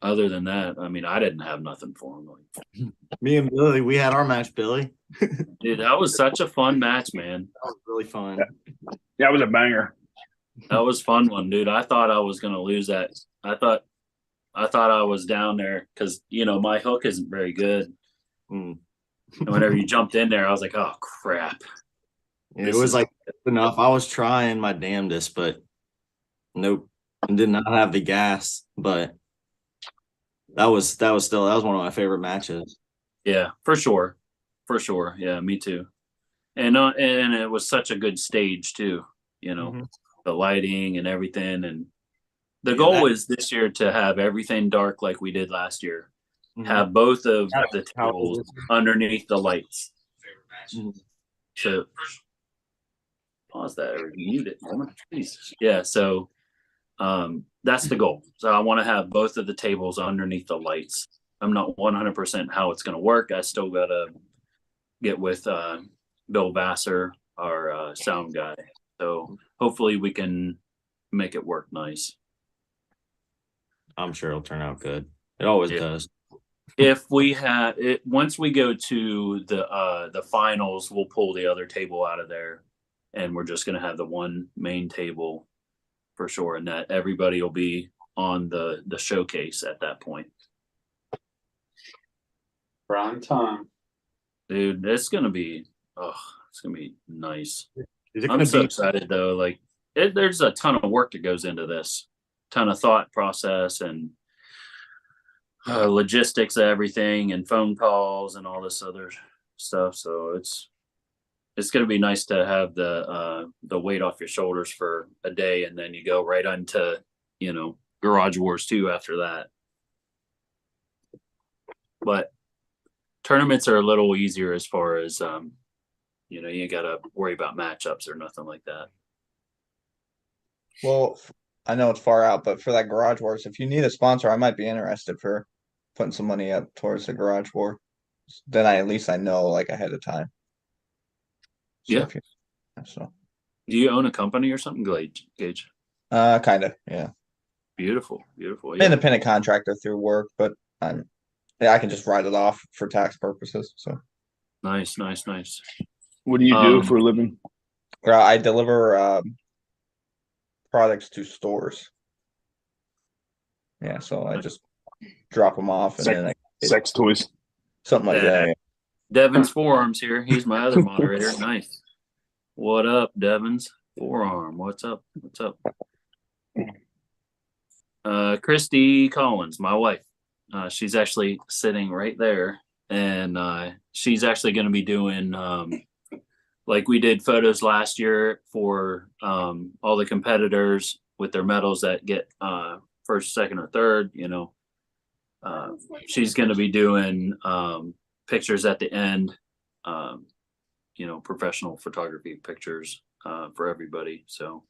Other than that, I mean, I didn't have nothing for him. Like, Me and Billy, we had our match, Billy. dude, that was such a fun match, man. That was really fun. That was a banger. That was a fun one, dude. I thought I was gonna lose that. I thought I was down there because my hook isn't very good. Mm. And whenever you jumped in there, I was like, oh crap. It was like enough. I was trying my damnedest, but nope. Did not have the gas, but that was one of my favorite matches. Yeah, for sure. For sure. Yeah, me too. And it was such a good stage too, the lighting and everything. And the goal is this year to have everything dark like we did last year. Mhm. Have both of That's the how it tables is. underneath the lights. Mhm. So pause that or mute it. Jeez. Yeah, so that's the goal. So I want to have both of the tables underneath the lights. I'm not 100% how it's going to work. I still got to get with Bill Vassar, our sound guy. So hopefully we can make it work nice. I'm sure it'll turn out good. It always does. If we have it, once we go to the finals, we'll pull the other table out of there, and we're just going to have the one main table for sure, and that everybody will be on the showcase at that point. Prime time. Dude, it's gonna be nice. Is it I'm gonna so be excited though. Like there's a ton of work that goes into this, ton of thought process and logistics of everything and phone calls and all this other stuff. So it's gonna be nice to have the weight off your shoulders for a day, and then you go right onto Garage Wars 2 after that. But tournaments are a little easier as far as you gotta worry about matchups or nothing like that. well, I know it's far out, but for that Garage Wars, if you need a sponsor, I might be interested for putting some money up towards the Garage War. Then at least I know like ahead of time. So Yeah. So. Do you own a company or something, Gage? Kind of, yeah. Beautiful. Yeah. Independent contractor through work, but I can just write it off for tax purposes. So Nice. What do you do for a living? I deliver products to stores. Yeah, so I just drop them off and then Sex toys. something like that. Yeah. Devin's Forearms here. He's my other moderator. Nice. What up, Devin's Forearm? What's up? Christy Collins, my wife. She's actually sitting right there, and she's actually going to be doing like we did photos last year for all the competitors with their medals that get first, second, or third. she's going to be doing pictures at the end, professional photography pictures for everybody. So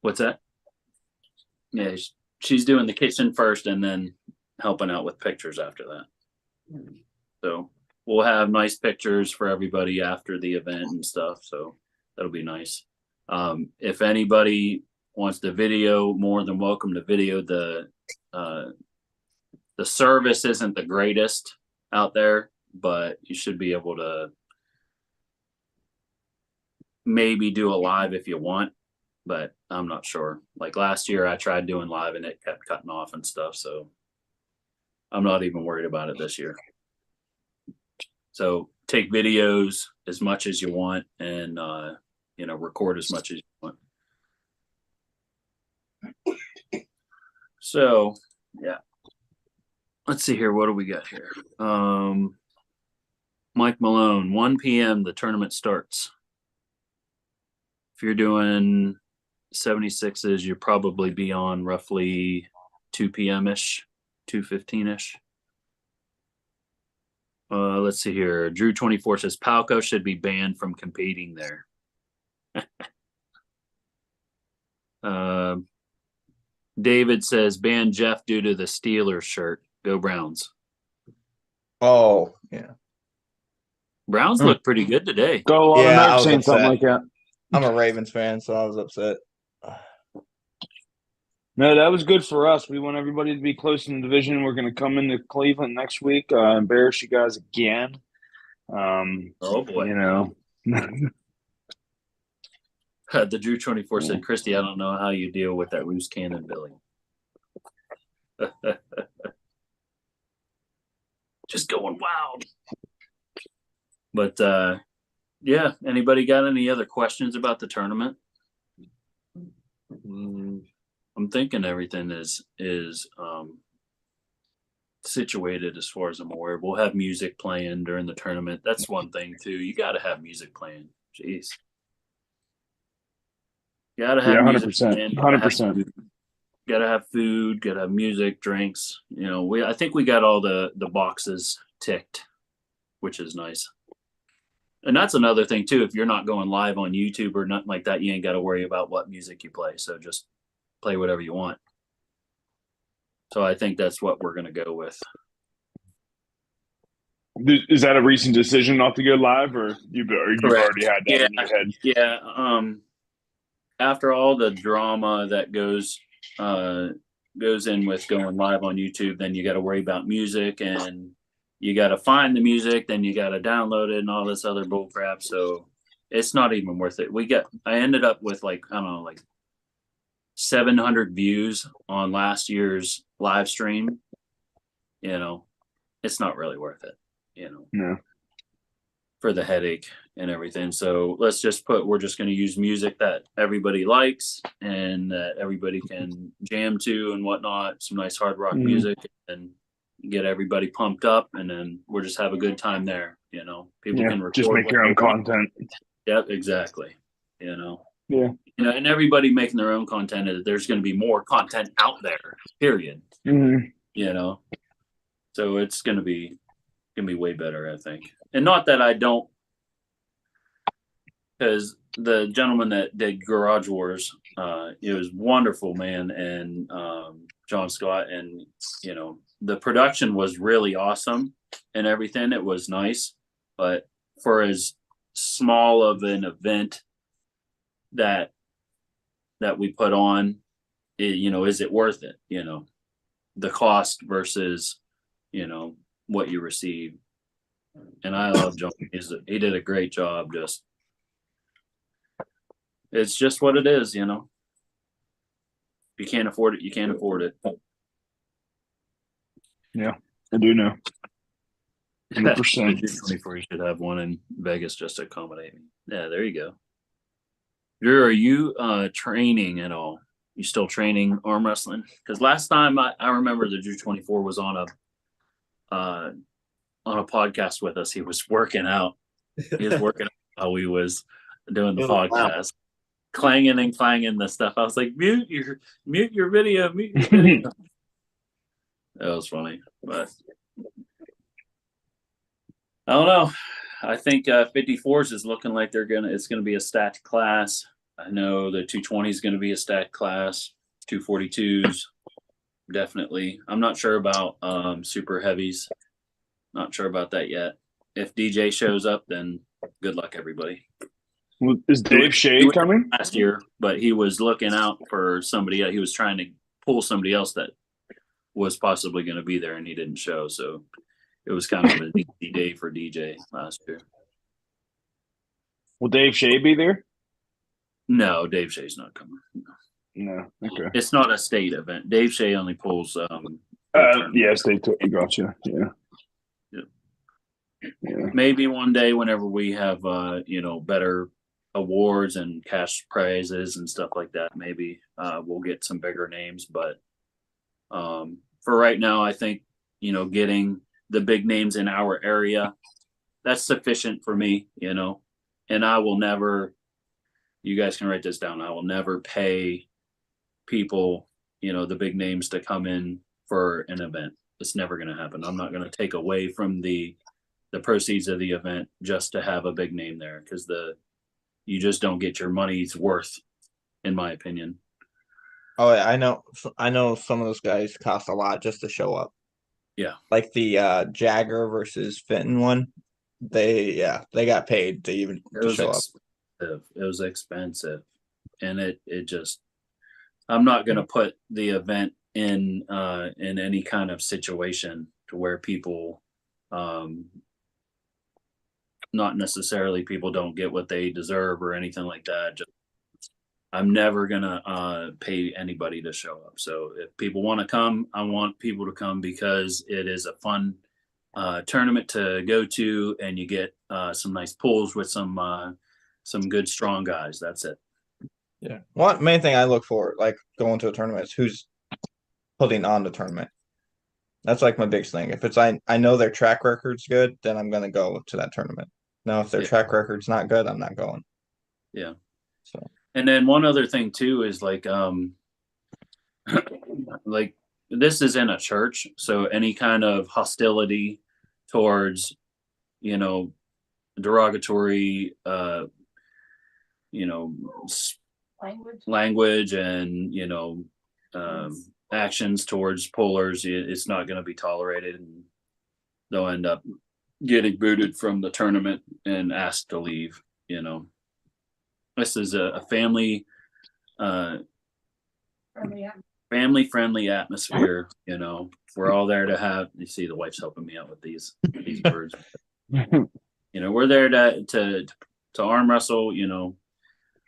what's that? Yeah, she's doing the kitchen first and then helping out with pictures after that. So we'll have nice pictures for everybody after the event and stuff. So that'll be nice. If anybody wants the video, more than welcome to video. The service isn't the greatest out there, but you should be able to maybe do a live if you want, but I'm not sure. Like last year I tried doing live and it kept cutting off and stuff. So I'm not even worried about it this year. So take videos as much as you want and, record as much as you want. So, yeah. Let's see here. What do we got here? Mike Malone, 1 p.m. the tournament starts. If you're doing 76s, you'll probably be on roughly 2 p.m.-ish, 2:15-ish. Let's see here. Drew 24 says Palco should be banned from competing there. David says ban Jeff due to the Steelers shirt. Go Browns. Oh, yeah. Browns look pretty good today. Got a lot Yeah, I of nerve was saying something upset. like that. I'm a Ravens fan, so I was upset. No, that was good for us. We want everybody to be close in the division. We're going to come into Cleveland next week, embarrass you guys again. Oh boy. The Drew 24 said, Christy, I don't know how you deal with that loose cannon, Billy. Just going wild. But yeah, anybody got any other questions about the tournament? I'm thinking everything is situated as far as I'm aware. We'll have music playing during the tournament. That's one thing too. You got to have music playing. Jeez. You got to have 100%. 100%. Got to have food. Got to have music, drinks. I think we got all the boxes ticked, which is nice. And that's another thing too. If you're not going live on YouTube or nothing like that, you ain't got to worry about what music you play. So just play whatever you want. So I think that's what we're going to go with. Is that a recent decision not to go live, or you've already had that in your head? Yeah. After all the drama that goes in with going live on YouTube, then you got to worry about music, and you got to find the music, then you got to download it and all this other bull crap. So it's not even worth it. I ended up with like 700 views on last year's live stream. It's not really worth it, No. for the headache and everything. So let's just we're just going to use music that everybody likes and that everybody can jam to and whatnot. Some nice hard rock music, and get everybody pumped up, and then we'll just have a good time there. People can record. Just make your own content. Yep, exactly. Yeah. And everybody making their own content. There's going to be more content out there. Period. Mm-hmm. So it's going to be way better, I think. And not that I don't, because the gentleman that did Garage Wars, it was wonderful, man, and John Scott, and the production was really awesome and everything. It was nice, but for as small of an event that we put on, is it worth it? The cost versus what you receive. And I love John. He did a great job. It's just what it is. If you can't afford it, you can't afford it. Yeah, I do know. 100%. 24, you should have one in Vegas just to accommodate me. Yeah, there you go. Drew, are you training at all? You still training arm wrestling? Because last time I remember the Drew 24 was on a podcast with us. He was working out. He was working out while we was doing the podcast, clanging the stuff. I was like, mute your video, mute your video. That was funny, but I don't know. I think 54s is looking like it's gonna be a stacked class. I know the 220 is gonna be a stacked class. 242s definitely. I'm not sure about super heavies. Not sure about that yet. If DJ shows up, then good luck, everybody. Is Dave Shea coming last year? But he was looking out for somebody. He was trying to pull somebody else that was possibly going to be there, and he didn't show. So it was kind of an easy day for DJ last year. Will Dave Shea be there? No, Dave Shea's not coming. No. Okay. It's not a state event. Dave Shea only pulls. Yes, they took. Gotcha. Yeah. Yeah. Maybe one day, whenever we have better awards and cash prizes and stuff like that, maybe we'll get some bigger names. But for right now, I think getting the big names in our area, that's sufficient for me. And I will never. You guys can write this down. I will never pay people, the big names to come in for an event. It's never going to happen. I'm not going to take away from the proceeds of the event just to have a big name there, because you just don't get your money's worth, in my opinion. Oh, I know some of those guys cost a lot just to show up. Yeah. Like the Jagger versus Fenton one. They got paid to even to show up. It was expensive. And it just, I'm not going to put the event in any kind of situation to where people, not necessarily people don't get what they deserve or anything like that. I'm never gonna pay anybody to show up. So if people want to come, I want people to come because it is a fun tournament to go to, and you get some nice pulls with some good strong guys. That's it. Yeah. One main thing I look for, like going to a tournament, is who's putting on the tournament. That's like my biggest thing. If it's I know their track record's good, then I'm gonna go to that tournament. Now, if their track record's not good, I'm not going. Yeah. So. And then one other thing too is like like this is in a church, so any kind of hostility towards derogatory language and actions towards pullers, it's not going to be tolerated, and they'll end up getting booted from the tournament and asked to leave. This is a family friendly atmosphere. We're all there to have. You see, the wife's helping me out with these words. We're there to arm wrestle.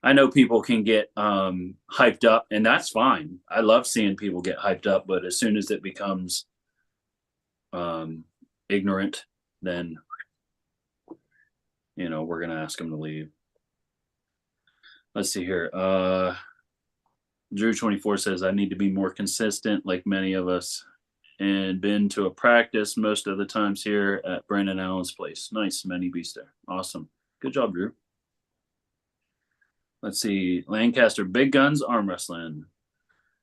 I know people can get hyped up, and that's fine. I love seeing people get hyped up, but as soon as it becomes ignorant, then we're gonna ask them to leave. Let's see here. Drew 24 says, I need to be more consistent, like many of us, and been to a practice most of the times here at Brandon Allen's place. Nice, many beast there. Awesome. Good job, Drew. Let's see. Lancaster Big Guns Arm Wrestling.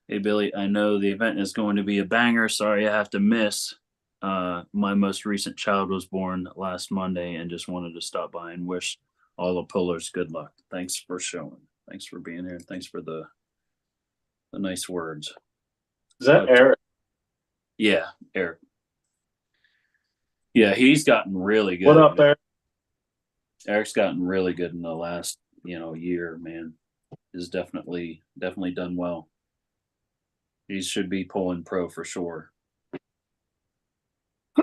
Hey, Billy, I know the event is going to be a banger. Sorry I have to miss. My most recent child was born last Monday and just wanted to stop by and wish all the pullers good luck. Thanks for showing. Thanks for being here. Thanks for the nice words. Is that Eric? Yeah, Eric. Yeah, he's gotten really good. What up, Eric? Eric's gotten really good in the last year, man. Is definitely done well. He should be pulling pro for sure.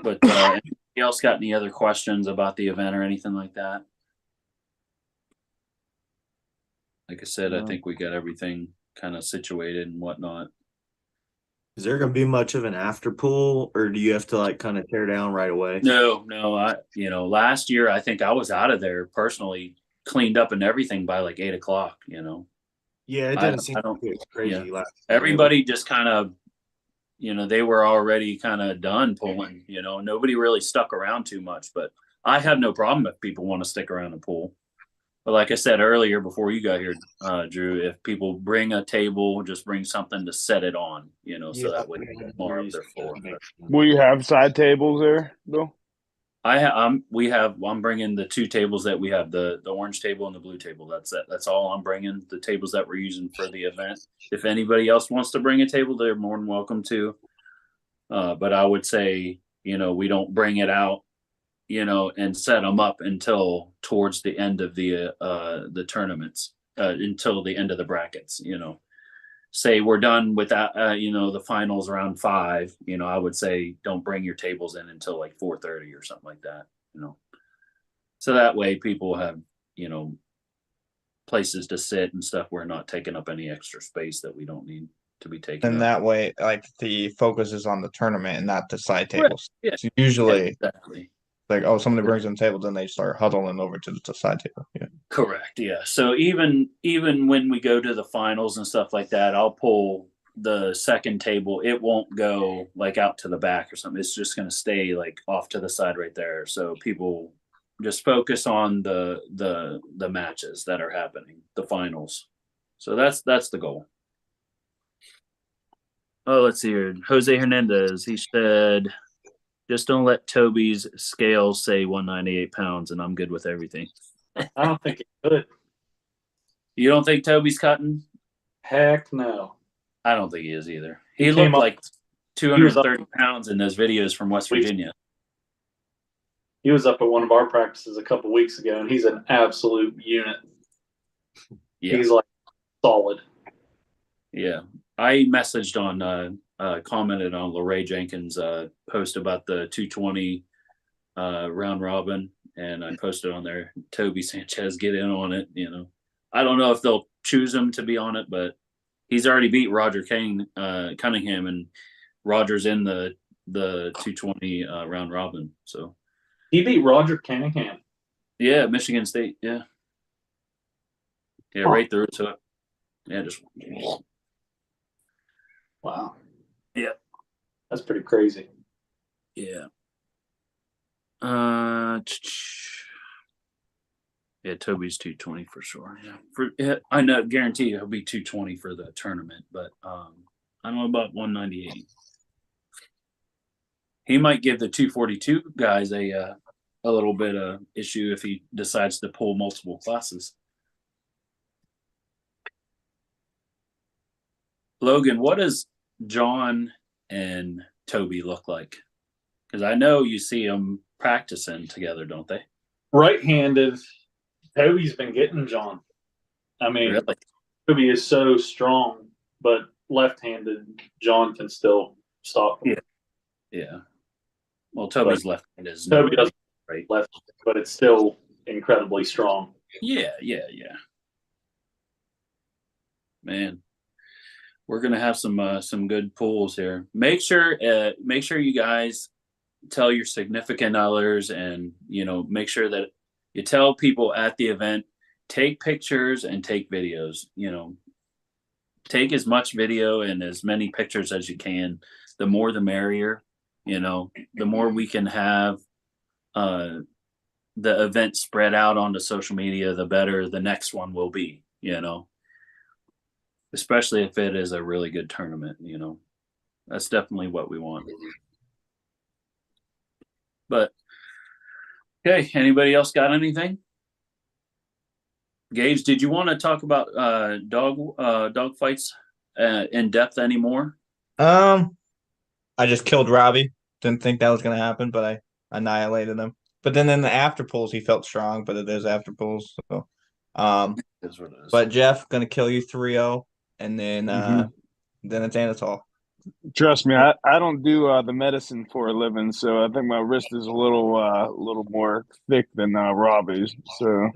But anybody else got any other questions about the event or anything like that? Like I said, I think we got everything kind of situated and whatnot. Is there going to be much of an after pool, or do you have to like kind of tear down right away? No. Last year I think I was out of there personally, cleaned up and everything by like 8 o'clock. Yeah, it didn't seem crazy. Yeah. Everybody just kind of, they were already kind of done pulling. Nobody really stuck around too much, but I have no problem if people want to stick around and pull. But like I said earlier, before you got here, Drew, if people bring a table, just bring something to set it on, so that way they get more of their floor. Will you have side tables there, Bill? I'm bringing the two tables that we have, the orange table and the blue table. That's it. That's all I'm bringing, the tables that we're using for the event. If anybody else wants to bring a table, they're more than welcome to. But I would say, we don't bring it out, and set them up until towards the end of the tournaments, until the end of the brackets, say we're done with that, the finals around 5, I would say don't bring your tables in until like 4:30 or something like that, so that way people have, places to sit and stuff. We're not taking up any extra space that we don't need to be taken And up. that way, like the focus is on the tournament and not the side tables. Yeah. So usually, Yeah, exactly. like, oh, somebody brings in a table, then they start huddling over to the side table. Yeah. Correct. Yeah. So even when we go to the finals and stuff like that, I'll pull the second table. It won't go like out to the back or something. It's just going to stay like off to the side right there. So people just focus on the matches that are happening, the finals. So that's the goal. Oh, let's see here. Jose Hernandez, he said, just don't let Toby's scale say 198 pounds, and I'm good with everything. I don't think it could. You don't think Toby's cutting? Heck no. I don't think he is either. He He came looked up- like 230 pounds in those videos from West Virginia. He was up at one of our practices a couple weeks ago, and he's an absolute unit. Yeah. He's like solid. Yeah. I messaged on, commented on Lorraine Jenkins' post about the 220 round robin, and I posted on there, Toby Sanchez, get in on it. I don't know if they'll choose him to be on it, but he's already beat Roger Cunningham, and Roger's in the 220 round robin. So He beat Roger Cunningham. yeah, Michigan State. Yeah. Yeah, right through to it. Yeah, just Wow. Yeah. That's pretty crazy. yeah. Yeah, Toby's 220 for sure. Yeah, I know, guarantee he'll be 220 for the tournament, but I don't know about 198. He might give the 242 guys a little bit of issue if he decides to pull multiple classes. Logan, what does John and Toby look like? Because I know you see them practicing together, don't they? Right-handed, Toby's been getting John. I mean, Really? Toby is so strong, but left-handed, John can still stop him. Yeah. Well, Toby's left-handed is Toby doesn't right. left, but it's still incredibly strong. Yeah. Man, we're gonna have some good pools here. Make sure you guys tell your significant others, and make sure that you tell people at the event, take pictures and take videos. Take as much video and as many pictures as you can. The more the merrier. The more we can have the event spread out onto social media, the better the next one will be, especially if it is a really good tournament, that's definitely what we want. But okay, anybody else got anything? Gage, did you want to talk about dog fights in depth anymore? I just killed Robbie. Didn't think that was gonna happen, but I annihilated him. But then in the after pulls, he felt strong, but it is after pulls. So, That's what it is. but Jeff gonna kill you 3-0, and then then it's Anatol. Trust me, I don't do the medicine for a living, so I think my wrist is a little more thick than Robbie's. So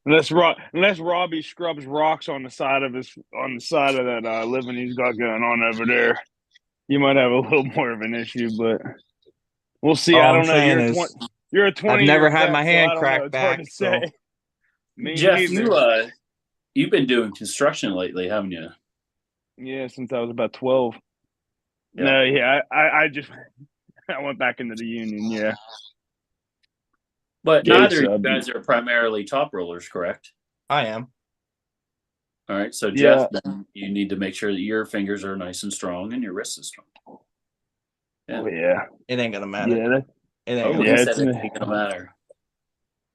unless Robbie scrubs rocks on the side of that living he's got going on over there, you might have a little more of an issue. But we'll see. All I I'm don't know. saying is, You're a 20. I've never had my hand cracked back. It's hard to So say. Me Jeff, neither. you've been doing construction lately, haven't you? Yeah, since I was about 12. Yeah. No, yeah, I just I went back into the union. Yeah. But Yeah, neither of so- you guys are primarily top rollers, correct? I am. All right. So Yeah. Jeff, then you need to make sure that your fingers are nice and strong and your wrist is strong. Yeah. Oh yeah. It ain't gonna matter. Yeah. That, It ain't Oh, gonna he Yeah, said it's- it ain't gonna matter.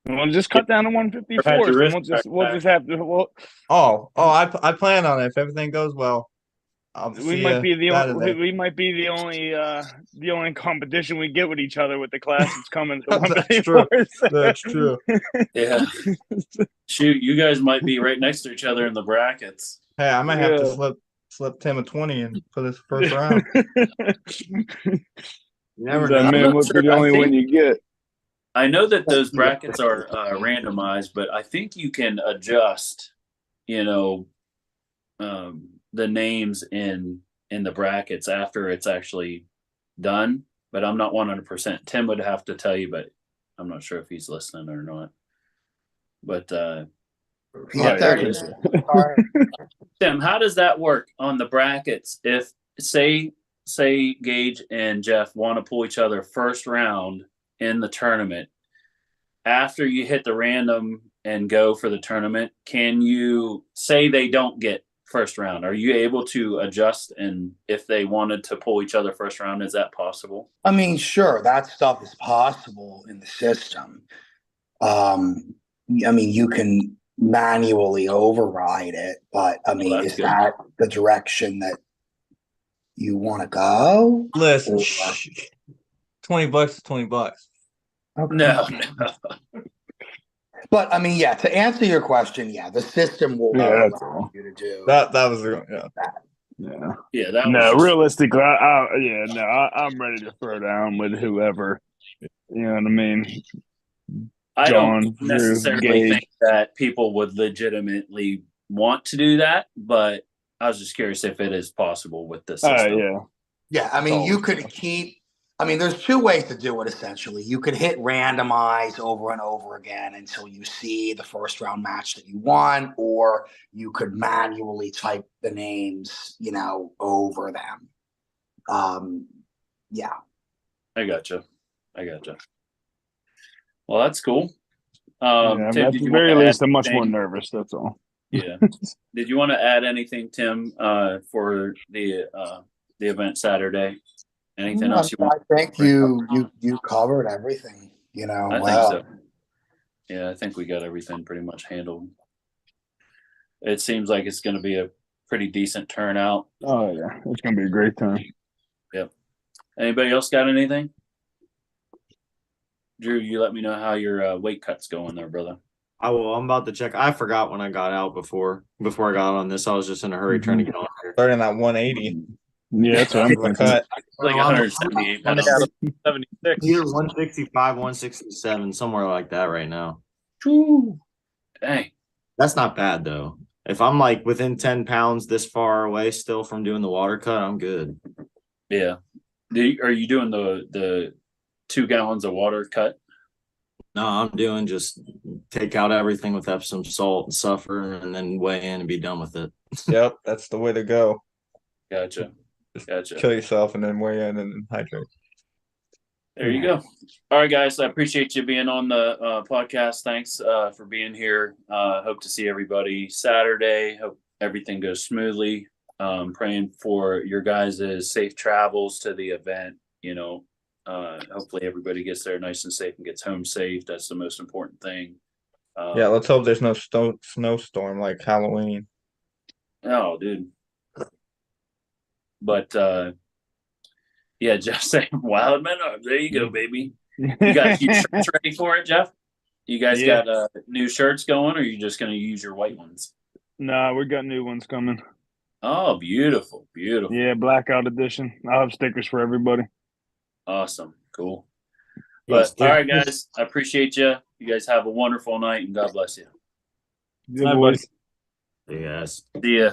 we'll just cut down to Had 154. your And wrist we'll just have to. Well, I plan on it. If everything goes well, I'll we see might ya be the only. Saturday. We might be the only competition we get with each other with the class that's coming to the That's true. 154. That's true. Yeah. Shoot, you guys might be right next to each other in the brackets. Hey, I might have to Yeah. slip Tim a 20 and put his first round. You never That know. man not must be sure. the I only one think- you get. I know that those brackets are randomized, but I think you can adjust, the names in the brackets after it's actually done. But I'm not 100%. Tim would have to tell you, but I'm not sure if he's listening or not. But Repeat yeah, there that. it is. Sorry. Tim, how does that work on the brackets? If say Gage and Jeff want to pull each other first round in the tournament, after you hit the random and go for the tournament, can you say they don't get first round? Are you able to adjust, and if they wanted to pull each other first round, is that possible? I mean, sure, that stuff is possible in the system. I mean, you can manually override it, but I mean, that's is good. that the direction that you want to go? Listen, Or- $20 is $20. Okay. No. But I mean, yeah, to answer your question, yeah, the system will Yeah, that's allow all. you to do That was yeah. Yeah. Yeah, that No, was just, realistically, I'm ready to throw down with whoever. You know what I mean? I John, don't Drew, necessarily Gage. think that people would legitimately want to do that, but I was just curious if it is possible with this system. Yeah. Yeah, I mean, you could keep. I mean, there's two ways to do it essentially. You could hit randomize over and over again until you see the first round match that you want, or you could manually type the names, over them. Yeah. I gotcha. Well, that's cool. Yeah, Tim, at did the you very want to least, add I'm much more anything? nervous. That's all. Yeah. Did you want to add anything, Tim, for the event Saturday? Anything No, else you want? I think you covered everything. I think so. Yeah, I think we got everything pretty much handled. It seems like it's going to be a pretty decent turnout. Oh yeah, it's gonna be a great time. Yep. Anybody else got anything? Drew, you let me know how your weight cut's going there, brother. I'm about to check. I forgot when I got out before I got on this. I was just in a hurry trying to get on here. Starting at 180. Yeah, that's what I'm The thinking. got Like 178 pounds. 76. Either 165, 167, somewhere like that right now. Whew. Dang. That's not bad though. If I'm like within 10 pounds this far away still from doing the water cut, I'm good. Yeah. Are you doing the 2 gallons of water cut? No, I'm doing just take out everything with Epsom salt and suffer and then weigh in and be done with it. Yep, that's the way to go. Gotcha. Kill yourself and then weigh in and hydrate. There you go. All right, guys. I appreciate you being on the podcast. Thanks for being here. Hope to see everybody Saturday. Hope everything goes smoothly. Praying for your guys' safe travels to the event. Hopefully everybody gets there nice and safe and gets home safe. That's the most important thing. Yeah, let's hope there's no snowstorm like Halloween. Oh, dude. But yeah, Jeff saying wild men arms. There you go, baby. You got your shirts ready for it, Jeff? You guys Yeah. got new shirts going, or are you just gonna use your white ones? Nah, we got new ones coming. Oh, beautiful. Yeah, blackout edition. I'll have stickers for everybody. Awesome. Cool. Yes, But all right, guys, I appreciate you. You guys have a wonderful night, and God bless you. Good Bye, boys. Yes. See ya.